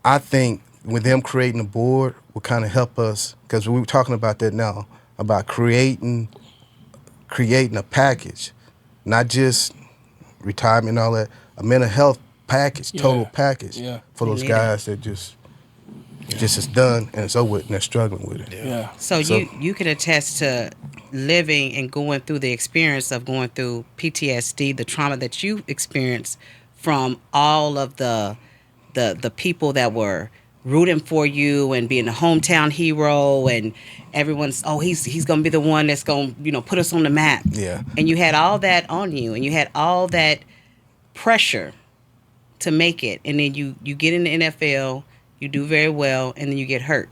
[SPEAKER 3] I think with them creating a board will kind of help us, because we were talking about that now, about creating a package, not just retirement and all that, a mental health package, total package for those guys that just is done and it's over with and they're struggling with it.
[SPEAKER 1] Yeah.
[SPEAKER 2] So you can attest to living and going through the experience of going through PTSD, the trauma that you experienced from all of the people that were rooting for you and being a hometown hero, and everyone's he's gonna be the one that's gonna put us on the map.
[SPEAKER 3] Yeah.
[SPEAKER 2] And you had all that on you, and you had all that pressure to make it, and then you get in the NFL, you do very well, and then you get hurt.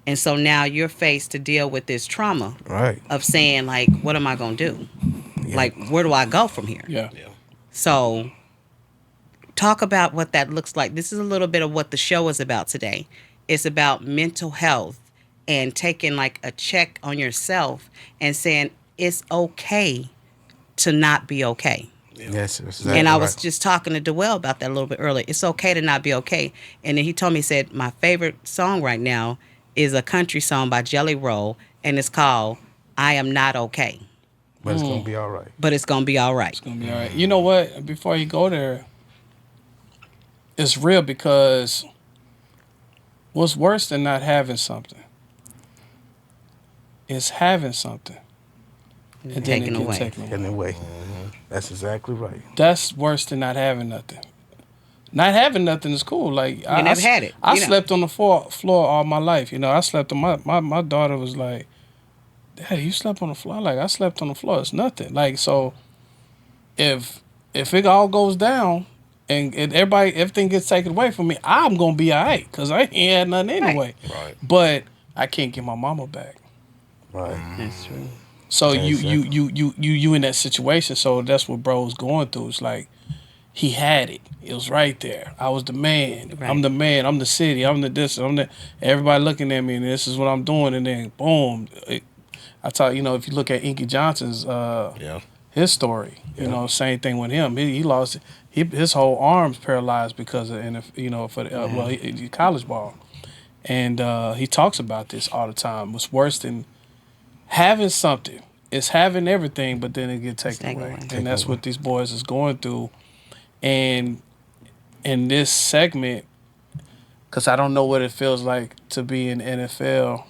[SPEAKER 2] And so now you're faced to deal with this trauma of saying, like, what am I going to do?
[SPEAKER 3] Yeah.
[SPEAKER 2] Like, where do I go from here?
[SPEAKER 1] Yeah.
[SPEAKER 2] So talk about what that looks like. This is a little bit of what the show is about today. It's about mental health and taking like a check on yourself and saying it's okay to not be okay.
[SPEAKER 3] Yes, exactly.
[SPEAKER 2] And I was just talking to Dwell about that a little bit earlier. It's okay to not be okay. And then he told me, he said, my favorite song right now is a country song by Jelly Roll, and it's called I Am Not Okay.
[SPEAKER 3] But it's going to be all right.
[SPEAKER 2] But it's going to be all right.
[SPEAKER 1] It's gonna be all right. You know what? Before you go there, it's real, because what's worse than not having something is having something and then
[SPEAKER 2] Taken
[SPEAKER 1] it
[SPEAKER 2] away.
[SPEAKER 1] get taken away.
[SPEAKER 3] In a way. That's exactly right.
[SPEAKER 1] That's worse than not having nothing. Not having nothing is cool. Like
[SPEAKER 2] You never had it.
[SPEAKER 1] I
[SPEAKER 2] You know.
[SPEAKER 1] slept on the floor all my life. You know, I slept on my daughter was like, "Daddy, you slept on the floor?" Like I slept on the floor. It's nothing. Like so, if it all goes down and everything gets taken away from me, I'm gonna be alright because I ain't had nothing
[SPEAKER 2] Right.
[SPEAKER 1] anyway.
[SPEAKER 4] Right.
[SPEAKER 1] But I can't get my mama back.
[SPEAKER 3] Right.
[SPEAKER 2] That's true.
[SPEAKER 1] So
[SPEAKER 3] Yeah, exactly.
[SPEAKER 1] you in that situation. So that's what bro's going through. It's like he had it. It was right there. I was the man.
[SPEAKER 2] Right.
[SPEAKER 1] I'm the man. I'm the city. I'm the this. I'm the everybody looking at me and this is what I'm doing. And then boom. I tell you know if you look at Inky Johnson's
[SPEAKER 4] Yeah.
[SPEAKER 1] his story, you know same thing with him. He lost his whole arms paralyzed because of and you know for the, well he college ball. And he talks about this all the time. What's worse than having something is having everything, but then it get taken
[SPEAKER 2] taken
[SPEAKER 1] away.
[SPEAKER 2] away.
[SPEAKER 1] And that's what these boys is going through. And in this segment, because I don't know what it feels like to be in NFL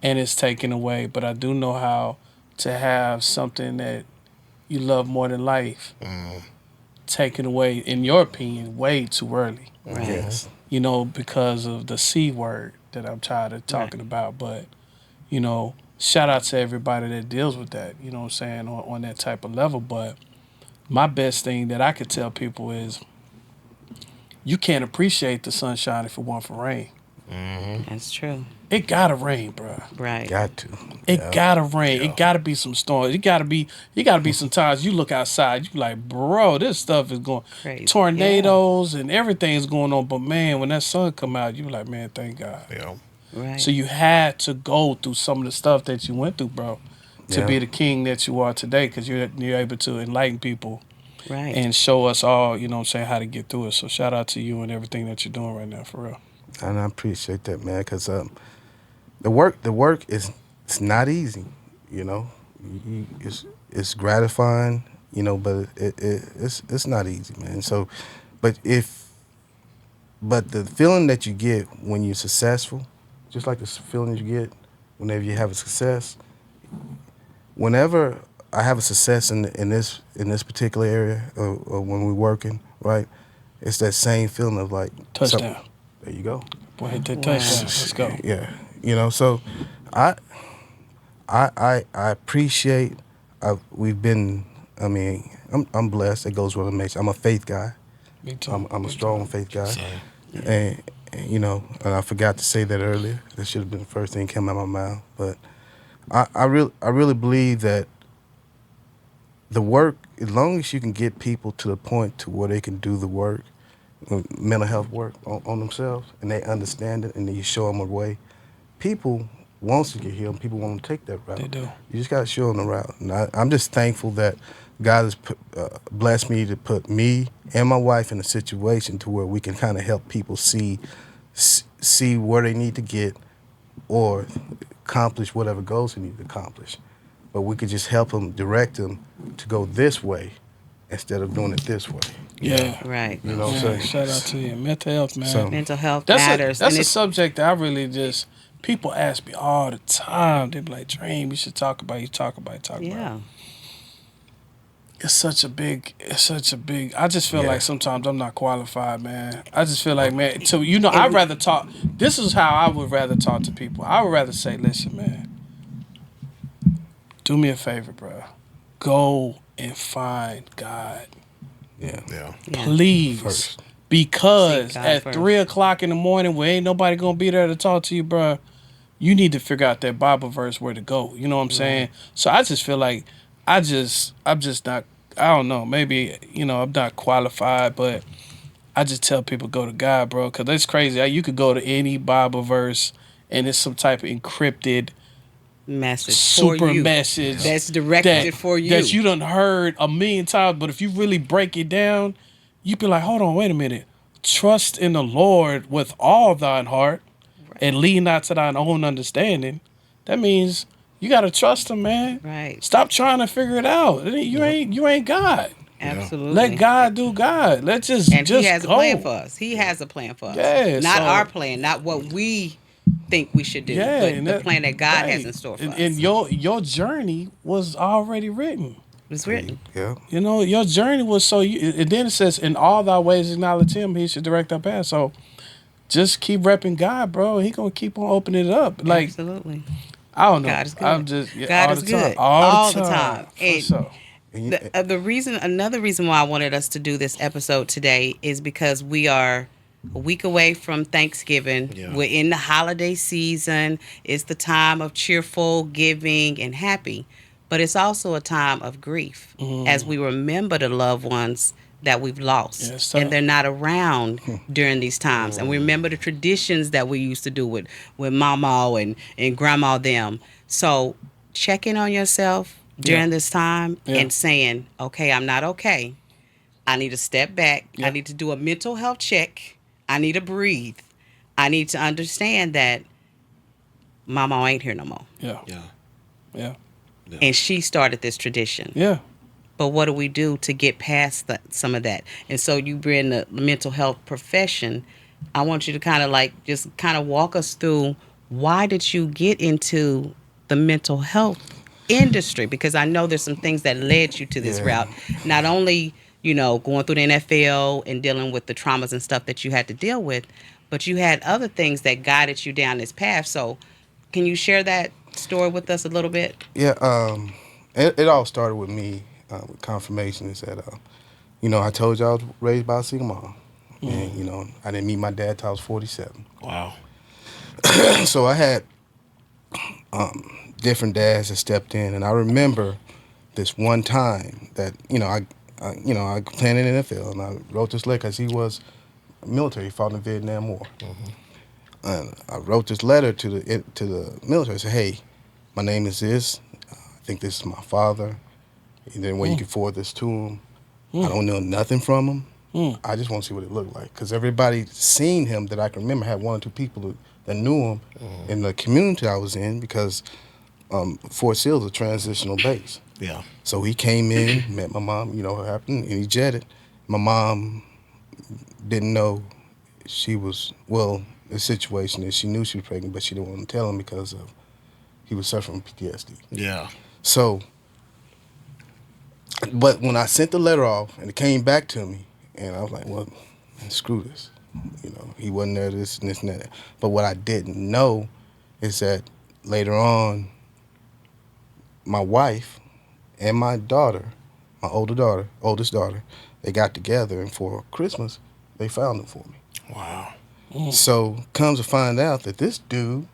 [SPEAKER 1] and it's taken away, but I do know how to have something that you love more than life taken away, in your opinion, way too early.
[SPEAKER 2] Right.
[SPEAKER 3] Yes.
[SPEAKER 1] You know, because of the C word that I'm tired of talking about. But, you know, shout out to everybody that deals with that, you know what I'm saying, on that type of level. But my best thing that I could tell people is you can't appreciate the sunshine if it weren't for rain.
[SPEAKER 2] That's true.
[SPEAKER 1] It gotta rain, bro.
[SPEAKER 2] Right.
[SPEAKER 3] Got to.
[SPEAKER 1] It gotta rain. It gotta be some storms. It gotta be some times you look outside, you like, bro, this stuff is going
[SPEAKER 2] Crazy.
[SPEAKER 1] tornadoes and everything's going on. But man, when that sun come out, you like, man, thank God.
[SPEAKER 4] Yeah.
[SPEAKER 2] Right.
[SPEAKER 1] So you had to go through some of the stuff that you went through, bro, to
[SPEAKER 3] Yeah.
[SPEAKER 1] be the king that you are today, because you're able to enlighten people
[SPEAKER 2] right.
[SPEAKER 1] and show us all, you know what I'm saying, how to get through it. So shout out to you and everything that you're doing right now, for real.
[SPEAKER 3] And I appreciate that, man, because the work is it's not easy, you know. It's gratifying, you know, but it's not easy, man. So, but the feeling that you get when you're successful, just like the feeling you get whenever you have a success. Whenever I have a success in this particular area, or when we're working, right, it's that same feeling of like
[SPEAKER 1] Touchdown.
[SPEAKER 3] there you go.
[SPEAKER 1] Boy, hit that
[SPEAKER 2] Wow.
[SPEAKER 1] touchdown. Let's go.
[SPEAKER 3] Yeah, you know. So, I appreciate. We've been. I mean, I'm blessed. It goes well. It makes. I'm a faith guy.
[SPEAKER 1] Me too.
[SPEAKER 3] I'm a strong faith guy.
[SPEAKER 4] Same.
[SPEAKER 3] And you know, and I forgot to say that earlier. That should have been the first thing that came out of my mouth. But I really believe that the work, as long as you can get people to the point to where they can do the work, mental health work on themselves, and they understand it, and then you show them a way, people wants to get healed. People want to take that route.
[SPEAKER 1] They do.
[SPEAKER 3] You just got to show them the route. And I'm just thankful that God has blessed me to put me and my wife in a situation to where we can kind of help people see where they need to get or accomplish whatever goals they need to accomplish. But we could just help them, direct them to go this way instead of doing it this way.
[SPEAKER 1] Yeah.
[SPEAKER 2] Right.
[SPEAKER 3] You know what I'm
[SPEAKER 1] Man,
[SPEAKER 3] saying?
[SPEAKER 1] shout out to you. Mental health, man.
[SPEAKER 3] So-
[SPEAKER 2] Mental health
[SPEAKER 1] That's
[SPEAKER 2] matters.
[SPEAKER 1] that's
[SPEAKER 2] and
[SPEAKER 1] a
[SPEAKER 2] it's
[SPEAKER 1] subject that I really just, people ask me all the time. They be like, Dream, you should talk about it.
[SPEAKER 2] yeah.
[SPEAKER 1] It's such a big, I just feel
[SPEAKER 3] Yeah.
[SPEAKER 1] like sometimes I'm not qualified, man. I just feel like, man, so, you know, I'd rather talk, this is how I would rather talk to people. I would rather say, listen, man, do me a favor, bro. Go and find God.
[SPEAKER 3] Yeah.
[SPEAKER 4] Yeah.
[SPEAKER 2] Yeah.
[SPEAKER 1] Please.
[SPEAKER 3] First.
[SPEAKER 1] Because
[SPEAKER 2] Seek God
[SPEAKER 1] at
[SPEAKER 2] first.
[SPEAKER 1] 3 o'clock in the morning where ain't nobody gonna be there to talk to you, bruh, you need to figure out that Bible verse where to go. You know what I'm saying? So I just feel like I'm just not, I don't know, maybe, you know, I'm not qualified, but I just tell people go to God, bro, because it's crazy. You could go to any Bible verse and it's some type of encrypted
[SPEAKER 2] Message
[SPEAKER 1] super
[SPEAKER 2] for you.
[SPEAKER 1] message
[SPEAKER 2] That's directed for you.
[SPEAKER 1] that you done heard a million times. But if you really break it down, you be like, hold on, wait a minute. Trust in the Lord with all thine heart, and lean not to thine own understanding. That means you gotta trust him, man.
[SPEAKER 2] Right.
[SPEAKER 1] Stop trying to figure it out. You ain't God.
[SPEAKER 2] Absolutely.
[SPEAKER 1] Let God do God. Let's just
[SPEAKER 2] And
[SPEAKER 1] just
[SPEAKER 2] he has
[SPEAKER 1] go.
[SPEAKER 2] a plan for us. He has a plan for us.
[SPEAKER 1] Yeah,
[SPEAKER 2] Not
[SPEAKER 1] so-
[SPEAKER 2] our plan, not what we think we should do,
[SPEAKER 1] Yeah,
[SPEAKER 2] but
[SPEAKER 1] and
[SPEAKER 2] the plan that God has
[SPEAKER 1] right.
[SPEAKER 2] in store for
[SPEAKER 1] and,
[SPEAKER 2] us.
[SPEAKER 1] And your journey was already written.
[SPEAKER 2] It's written.
[SPEAKER 3] Yeah.
[SPEAKER 1] You know, your journey was so. And then it says, "In all thy ways acknowledge Him; He should direct our path." So just keep repping God, bro. He gonna keep on opening it up. Like
[SPEAKER 2] Absolutely.
[SPEAKER 1] I don't know.
[SPEAKER 2] God is
[SPEAKER 1] I'm
[SPEAKER 2] good.
[SPEAKER 1] just
[SPEAKER 2] God
[SPEAKER 1] all
[SPEAKER 2] is
[SPEAKER 1] the time,
[SPEAKER 2] good
[SPEAKER 1] all the
[SPEAKER 2] all the
[SPEAKER 1] time,
[SPEAKER 2] time.
[SPEAKER 1] for
[SPEAKER 2] And
[SPEAKER 1] sure.
[SPEAKER 3] And you,
[SPEAKER 2] another reason why I wanted us to do this episode today is because we are a week away from Thanksgiving.
[SPEAKER 4] Yeah.
[SPEAKER 2] We're in the holiday season. It's the time of cheerful giving and happy, but it's also a time of grief as we remember the loved ones that we've
[SPEAKER 1] Yeah,
[SPEAKER 2] lost
[SPEAKER 1] it's
[SPEAKER 2] and
[SPEAKER 1] tough.
[SPEAKER 2] they're not around during these times. And we remember the traditions that we used to do with mama and grandma them. So check in on yourself
[SPEAKER 1] Yeah,
[SPEAKER 2] during this time
[SPEAKER 1] yeah,
[SPEAKER 2] and saying, okay, I'm not okay. I need to step back. I
[SPEAKER 1] yeah,
[SPEAKER 2] need to do a mental health check. I need to breathe. I need to understand that mama ain't here no more.
[SPEAKER 1] yeah,
[SPEAKER 4] Yeah.
[SPEAKER 1] yeah,
[SPEAKER 4] Yeah.
[SPEAKER 2] And she started this tradition.
[SPEAKER 1] yeah.
[SPEAKER 2] But what do we do to get past some of that? And so you bring the mental health profession. I want you to kind of like just kind of walk us through why did you get into the mental health industry? Because I know there's some things that led you to this
[SPEAKER 3] yeah.
[SPEAKER 2] route. Not only, going through the NFL and dealing with the traumas and stuff that you had to deal with, but you had other things that guided you down this path. So can you share that story with us a little bit?
[SPEAKER 3] Yeah. It all started with me with confirmation. Is that I told you I was raised by a single mom, and I didn't meet my dad till I was 47.
[SPEAKER 4] Wow.
[SPEAKER 3] So I had different dads that stepped in, and I remember this one time that I played in the NFL, and I wrote this letter because he was military, he fought in the Vietnam War, and I wrote this letter to the military. I said, "Hey, my name is this. I think this is my father. Is there any way you can forward this to him? I don't know nothing from him. I just want to see what it looked like because everybody seen him that I can remember had one or two people that knew him in the community I was in because Fort Sill is a transitional base.
[SPEAKER 4] Yeah.
[SPEAKER 3] So he came in, met my mom, what happened, and he jetted. My mom didn't know the situation is she knew she was pregnant, but she didn't want to tell him because of he was suffering from PTSD.
[SPEAKER 4] Yeah.
[SPEAKER 3] So, but when I sent the letter off and it came back to me, and I was like, well, screw this. He wasn't there, this and this and that. But what I didn't know is that later on, my wife and my daughter, my oldest daughter, they got together, and for Christmas, they found him for me.
[SPEAKER 4] Wow.
[SPEAKER 3] So comes to find out that this dude,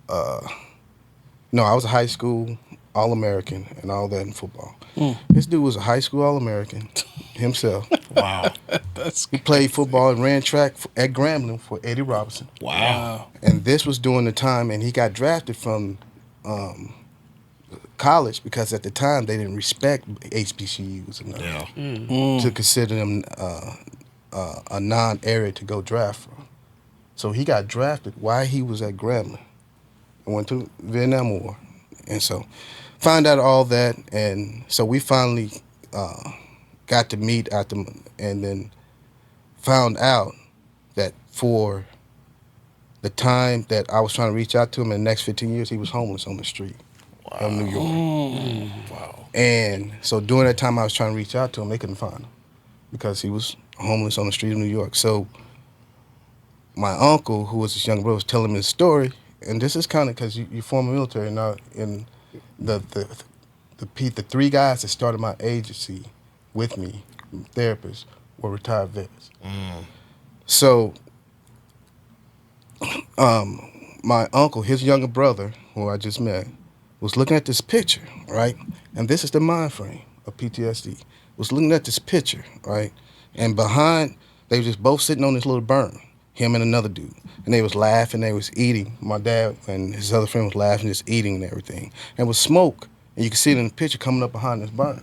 [SPEAKER 3] I was a high school All-American and all that in football. This dude was a high school All-American himself.
[SPEAKER 4] Wow.
[SPEAKER 1] That's
[SPEAKER 3] He played football and ran track at Grambling for Eddie Robinson.
[SPEAKER 4] Wow.
[SPEAKER 3] And this was during the time, and he got drafted from college because at the time they didn't respect HBCUs enough
[SPEAKER 4] Yeah.
[SPEAKER 3] to consider them a non-area to go draft from. So he got drafted while he was at Grambling and went to Vietnam War. And so found out all that, and so we finally got to meet and then found out that for the time that I was trying to reach out to him in the next 15 years, he was homeless on the street of New York.
[SPEAKER 4] Wow.
[SPEAKER 3] And so during that time I was trying to reach out to him, they couldn't find him because he was homeless on the street of New York. So my uncle, who was his younger brother, was telling me the story, and this is kind of because you former military now, and the three guys that started my agency with me, therapists, were retired vets. So my uncle, his younger brother, who I just met, was looking at this picture, right? And this is the mind frame of PTSD. Was looking at this picture, right? And behind, they were just both sitting on this little burn, him and another dude. And they was laughing, they was eating. My dad and his other friend was laughing, just eating and everything. And it was smoke, and you could see it in the picture coming up behind this burn.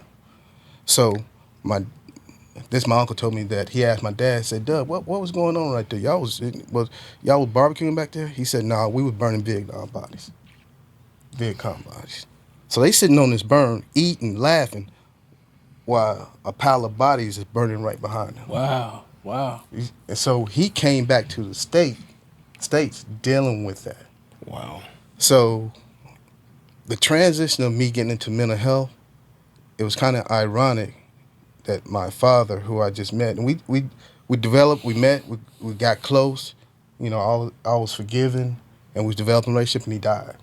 [SPEAKER 3] So my uncle told me that he asked my dad, said, Doug, what was going on right there? Y'all was barbecuing back there? He said, no, we was burning Vietcong bodies. So they sitting on this burn, eating, laughing, while a pile of bodies is burning right behind them.
[SPEAKER 1] wow.
[SPEAKER 3] And so he came back to the states dealing with that.
[SPEAKER 4] Wow.
[SPEAKER 3] So the transition of me getting into mental health it was kind of ironic that my father, who I just met, and we developed, we met, we got close, you know, I was forgiven, and we was developing a relationship, and he died.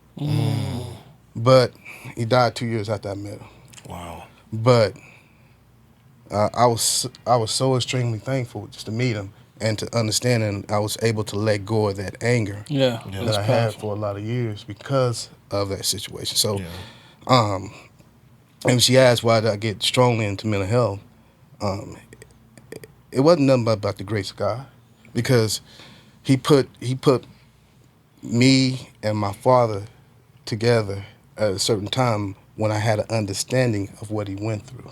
[SPEAKER 3] But he died 2 years after I met him.
[SPEAKER 4] Wow.
[SPEAKER 3] But I was so extremely thankful just to meet him and to understand, and I was able to let go of that anger
[SPEAKER 1] Yeah,
[SPEAKER 3] that
[SPEAKER 1] that's
[SPEAKER 3] I had
[SPEAKER 1] powerful.
[SPEAKER 3] for a lot of years because of that situation. So,
[SPEAKER 4] Yeah.
[SPEAKER 3] and she asked why did I get strongly into mental health. Um, it wasn't nothing but about the grace of God, because he put me and my father together at a certain time when I had an understanding of what he went through.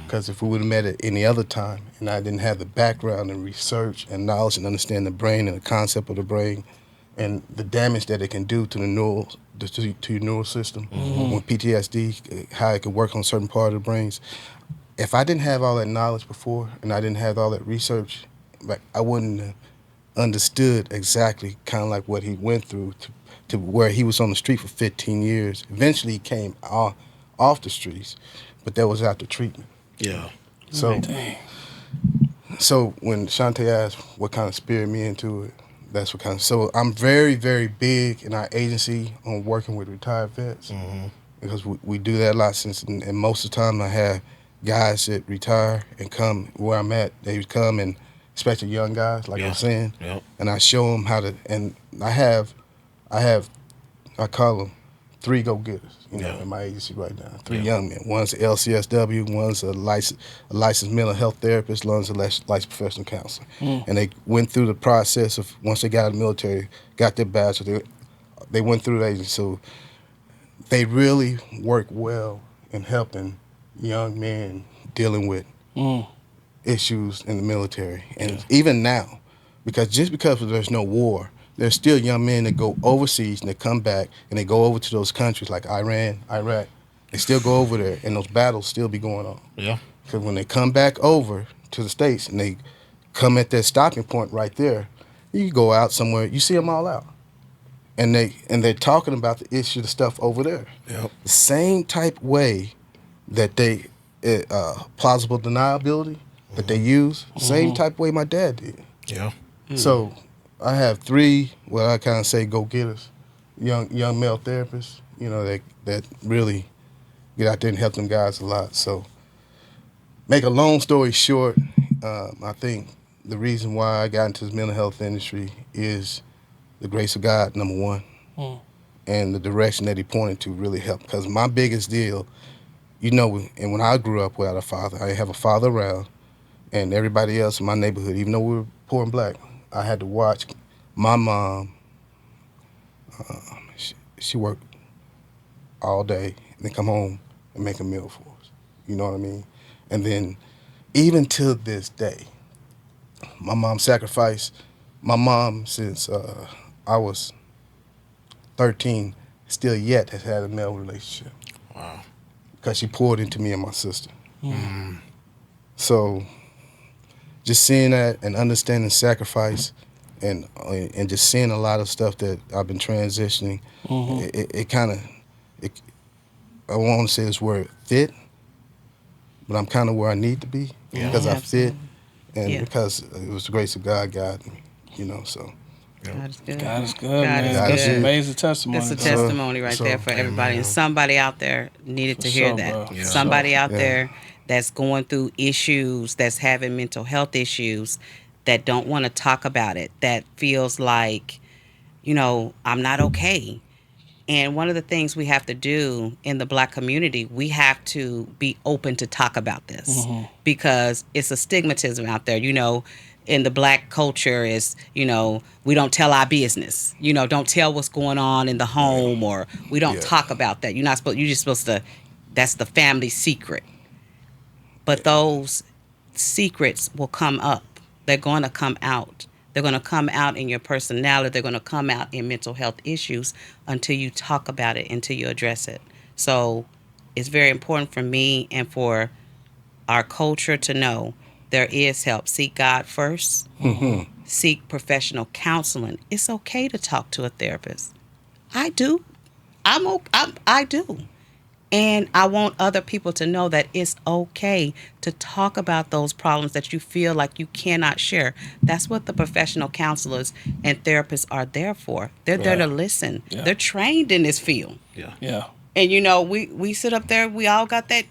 [SPEAKER 3] Because if we would have met at any other time and I didn't have the background and research and knowledge and understand the brain and the concept of the brain and the damage that it can do to to your neural system, when PTSD, how it can work on certain part of the brains. If I didn't have all that knowledge before and I didn't have all that research, like I wouldn't have understood exactly kind of like what he went through to where he was on the street for 15 years. Eventually he came off the streets, but that was after treatment.
[SPEAKER 4] Yeah.
[SPEAKER 3] So
[SPEAKER 1] Dang.
[SPEAKER 3] so when Shantae asked what kind of spirit me into it, that's what kind of. So I'm very, very big in our agency on working with retired vets, because we do that a lot. And most of the time I have guys that retire and come where I'm at. They come, and especially young guys, like I was saying,
[SPEAKER 4] Yeah.
[SPEAKER 3] and I show them how to. And I call them three go-getters, in my agency right now. Three young men. One's an LCSW, one's a licensed mental health therapist, one's a licensed professional counselor. And they went through the process of, once they got out of the military, got their bachelor, they went through the agency. So they really work well in helping young men dealing with issues in the military. And even now, because there's no war, there's still young men that go overseas and they come back and they go over to those countries like Iran, Iraq. They still go over there and those battles still be going on.
[SPEAKER 4] Yeah.
[SPEAKER 3] Because when they come back over to the States and they come at that stopping point right there, you go out somewhere, you see them all out. And they're talking about the issue, the stuff over there.
[SPEAKER 4] Yep.
[SPEAKER 3] The same type way that they plausible deniability that they use, same type way my dad did.
[SPEAKER 4] Yeah.
[SPEAKER 3] So I have three, what I kind of say, go-getters, young male therapists, that really get out there and help them guys a lot. So make a long story short, I think the reason why I got into the mental health industry is the grace of God, number one, and the direction that he pointed to really helped. Because my biggest deal, and when I grew up without a father, I didn't have a father around, and everybody else in my neighborhood, even though we were poor and black, I had to watch my mom. She worked all day and then come home and make a meal for us. You know what I mean? And then even to this day, my mom sacrificed. My mom, since I was 13, still yet has had a male relationship.
[SPEAKER 4] Wow.
[SPEAKER 3] Because she poured into me and my sister. So just seeing that and understanding sacrifice and just seeing a lot of stuff that I've been transitioning, it kind of, I want to say this word, fit, but I'm kind of where I need to be because I fit and because it was the grace of God guiding me, so.
[SPEAKER 2] God is good.
[SPEAKER 1] God is good,
[SPEAKER 2] God
[SPEAKER 1] man.
[SPEAKER 2] is
[SPEAKER 1] That's
[SPEAKER 2] good.
[SPEAKER 1] an amazing testimony.
[SPEAKER 2] It's a
[SPEAKER 1] bro.
[SPEAKER 2] testimony right there for everybody. And somebody out there needed to hear
[SPEAKER 1] sure,
[SPEAKER 2] that.
[SPEAKER 1] bro. Yeah.
[SPEAKER 2] Somebody out there that's going through issues, that's having mental health issues, that don't want to talk about it, that feels like, I'm not okay. And one of the things we have to do in the Black community, we have to be open to talk about this because it's a stigmatism out there. In the Black culture is, we don't tell our business. Don't tell what's going on in the home, or we don't talk about that. You're just supposed to, that's the family secret. But those secrets will come up. They're going to come out. They're going to come out in your personality. They're going to come out in mental health issues until you talk about it, until you address it. So it's very important for me and for our culture to know there is help. Seek God first. Seek professional counseling. It's okay to talk to a therapist. I do. I do. And I want other people to know that it's okay to talk about those problems that you feel like you cannot share. That's what the professional counselors and therapists are there for. They're there to
[SPEAKER 1] Yeah.
[SPEAKER 2] listen.
[SPEAKER 1] Yeah.
[SPEAKER 2] They're trained in this field.
[SPEAKER 4] Yeah.
[SPEAKER 1] Yeah.
[SPEAKER 2] And we sit up there, we all got that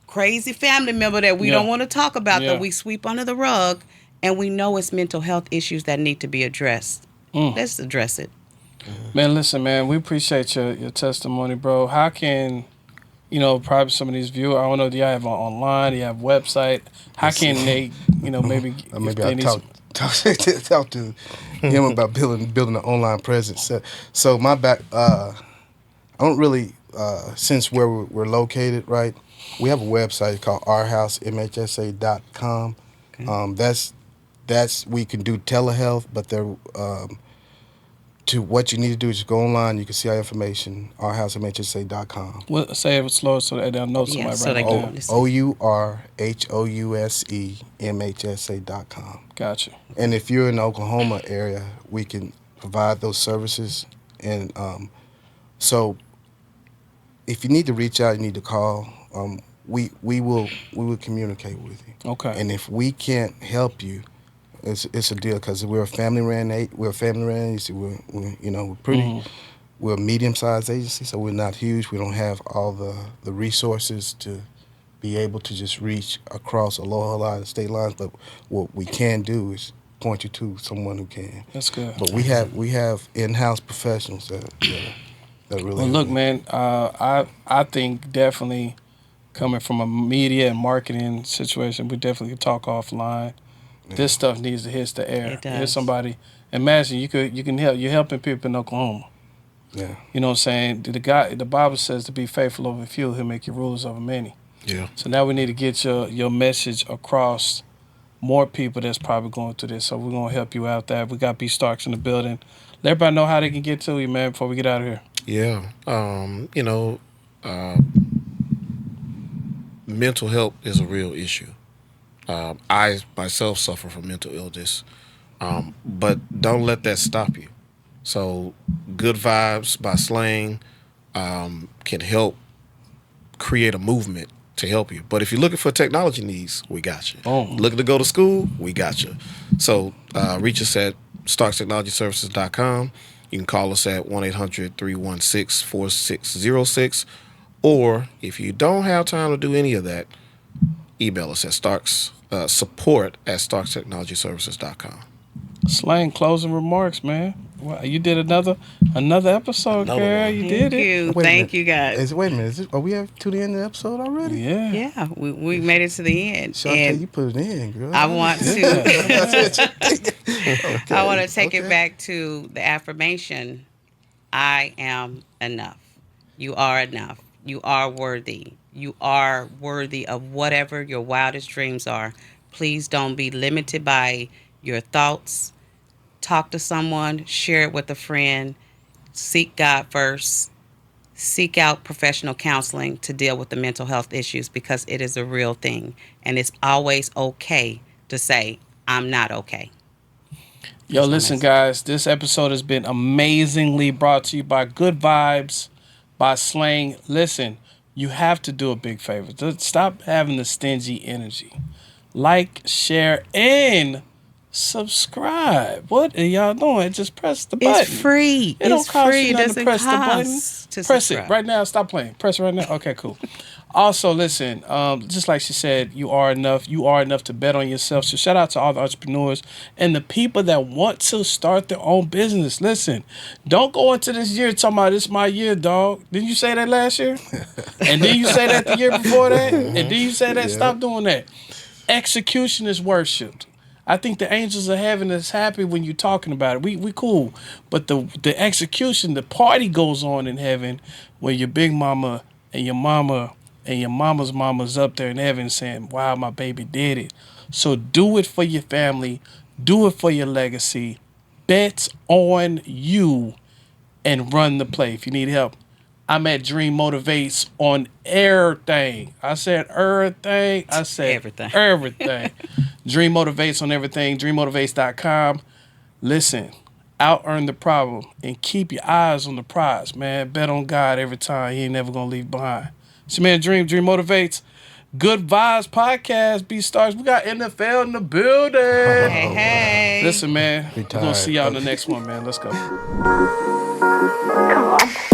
[SPEAKER 2] crazy family member that we
[SPEAKER 1] Yeah.
[SPEAKER 2] don't want to talk about,
[SPEAKER 1] Yeah.
[SPEAKER 2] that we sweep under the rug, and we know it's mental health issues that need to be addressed. Let's address it.
[SPEAKER 1] Man, listen, man, we appreciate your testimony, bro. How can, probably some of these viewers, I don't know, do you have online, do you have website? How can they, maybe if
[SPEAKER 3] Maybe
[SPEAKER 1] they
[SPEAKER 3] I
[SPEAKER 1] need
[SPEAKER 3] talk to him about building an online presence. So my back, I don't really since where we're located, right? We have a website called ourhousemhsa.com. That's we can do telehealth, but there to what you need to do is just go online. You can see our information, ourhousemhsa.com.
[SPEAKER 1] Well, say it slow so that they'll know somebody
[SPEAKER 2] so they
[SPEAKER 1] right
[SPEAKER 2] can
[SPEAKER 1] now.
[SPEAKER 2] listen.
[SPEAKER 3] ourhousemhsa.com.
[SPEAKER 1] Gotcha.
[SPEAKER 3] And if you're in the Oklahoma area, we can provide those services. And so, if you need to reach out, you need to call. We will communicate with you.
[SPEAKER 1] Okay.
[SPEAKER 3] And if we can't help you, it's a deal because we're a family ran agency. We're pretty. We're a medium-sized agency, so we're not huge. We don't have all the resources to be able to just reach across a whole lot of state lines. But what we can do is point you to someone who can.
[SPEAKER 1] That's good.
[SPEAKER 3] But we have in-house professionals that really.
[SPEAKER 1] Well, look, man, I think definitely coming from a media and marketing situation, we definitely could talk offline. Yeah. This stuff needs to hit the air.
[SPEAKER 2] It does.
[SPEAKER 1] Here's somebody. Imagine you can help. You're helping people in Oklahoma.
[SPEAKER 3] Yeah.
[SPEAKER 1] You know what I'm saying? The Bible says to be faithful over few, he'll make you rulers over many.
[SPEAKER 4] Yeah.
[SPEAKER 1] So now we need to get your message across more people that's probably going through this. So we're gonna help you out there. We got B Starks in the building. Let everybody know how they can get to you, man, before we get out of here.
[SPEAKER 4] Yeah. Mental health is a real issue. I myself suffer from mental illness, but don't let that stop you. So, Good Vibes by Slang can help create a movement to help you. But if you're looking for technology needs, we got you. Looking to go to school, we got you. So, reach us at starkstechnologyservices.com. You can call us at 1-800-316-4606. Or if you don't have time to do any of that, email us at support at starkstechnologyservices.com.
[SPEAKER 1] Slang closing remarks, man. Well, you did another episode,
[SPEAKER 4] Another
[SPEAKER 1] girl.
[SPEAKER 4] one.
[SPEAKER 1] You did it.
[SPEAKER 2] Thank you, guys.
[SPEAKER 3] Wait a minute. Are we to the end of the episode already?
[SPEAKER 1] Yeah.
[SPEAKER 2] Yeah, we made it to the end.
[SPEAKER 3] Shante, you put it in, girl.
[SPEAKER 2] I want to.
[SPEAKER 3] Okay,
[SPEAKER 2] I want to take it
[SPEAKER 3] okay.
[SPEAKER 2] back to the affirmation. I am enough. You are enough. You are worthy. You are worthy of whatever your wildest dreams are. Please don't be limited by your thoughts. Talk to someone, share it with a friend. Seek God first. Seek out professional counseling to deal with the mental health issues, because it is a real thing. And it's always okay to say, I'm not okay.
[SPEAKER 1] Yo, listen, guys. This episode has been amazingly brought to you by Good Vibes by Slang. Listen, you have to do a big favor. Just stop having the stingy energy. Like, share, and subscribe. What are y'all doing? Just press the button.
[SPEAKER 2] It's free.
[SPEAKER 1] It don't
[SPEAKER 2] It's
[SPEAKER 1] cost
[SPEAKER 2] free.
[SPEAKER 1] you
[SPEAKER 2] It
[SPEAKER 1] nothing
[SPEAKER 2] doesn't
[SPEAKER 1] to press the button.
[SPEAKER 2] cost to
[SPEAKER 1] Press
[SPEAKER 2] subscribe.
[SPEAKER 1] it right now. Stop playing. Press it right now. Okay, cool. Also, listen, just like she said, you are enough. You are enough to bet on yourself. So shout out to all the entrepreneurs and the people that want to start their own business. Listen, don't go into this year talking about this my year, dog. Didn't you say that last year? And then you say that the year before that? And then you say that?
[SPEAKER 3] Yeah.
[SPEAKER 1] Stop doing that. Execution is worshipped. I think the angels of heaven is happy when you're talking about it. We cool. But the execution, the party goes on in heaven when your big mama and your mama's mama's up there in heaven saying, wow, my baby did it. So do it for your family. Do it for your legacy. Bet on you and run the play. If you need help, I'm at Dream Motivates on everything. I said everything. I said
[SPEAKER 2] Everything.
[SPEAKER 1] everything. Dream Motivates on everything. DreamMotivates.com. Listen, out earn the problem and keep your eyes on the prize, man. Bet on God every time. He ain't never gonna leave behind. It's your man Dream Motivates. Good Vibes Podcast, B-Stars. We got NFL in the building.
[SPEAKER 2] Hey.
[SPEAKER 1] Listen, man, we're going to see y'all in the next one, man. Let's go. Come on.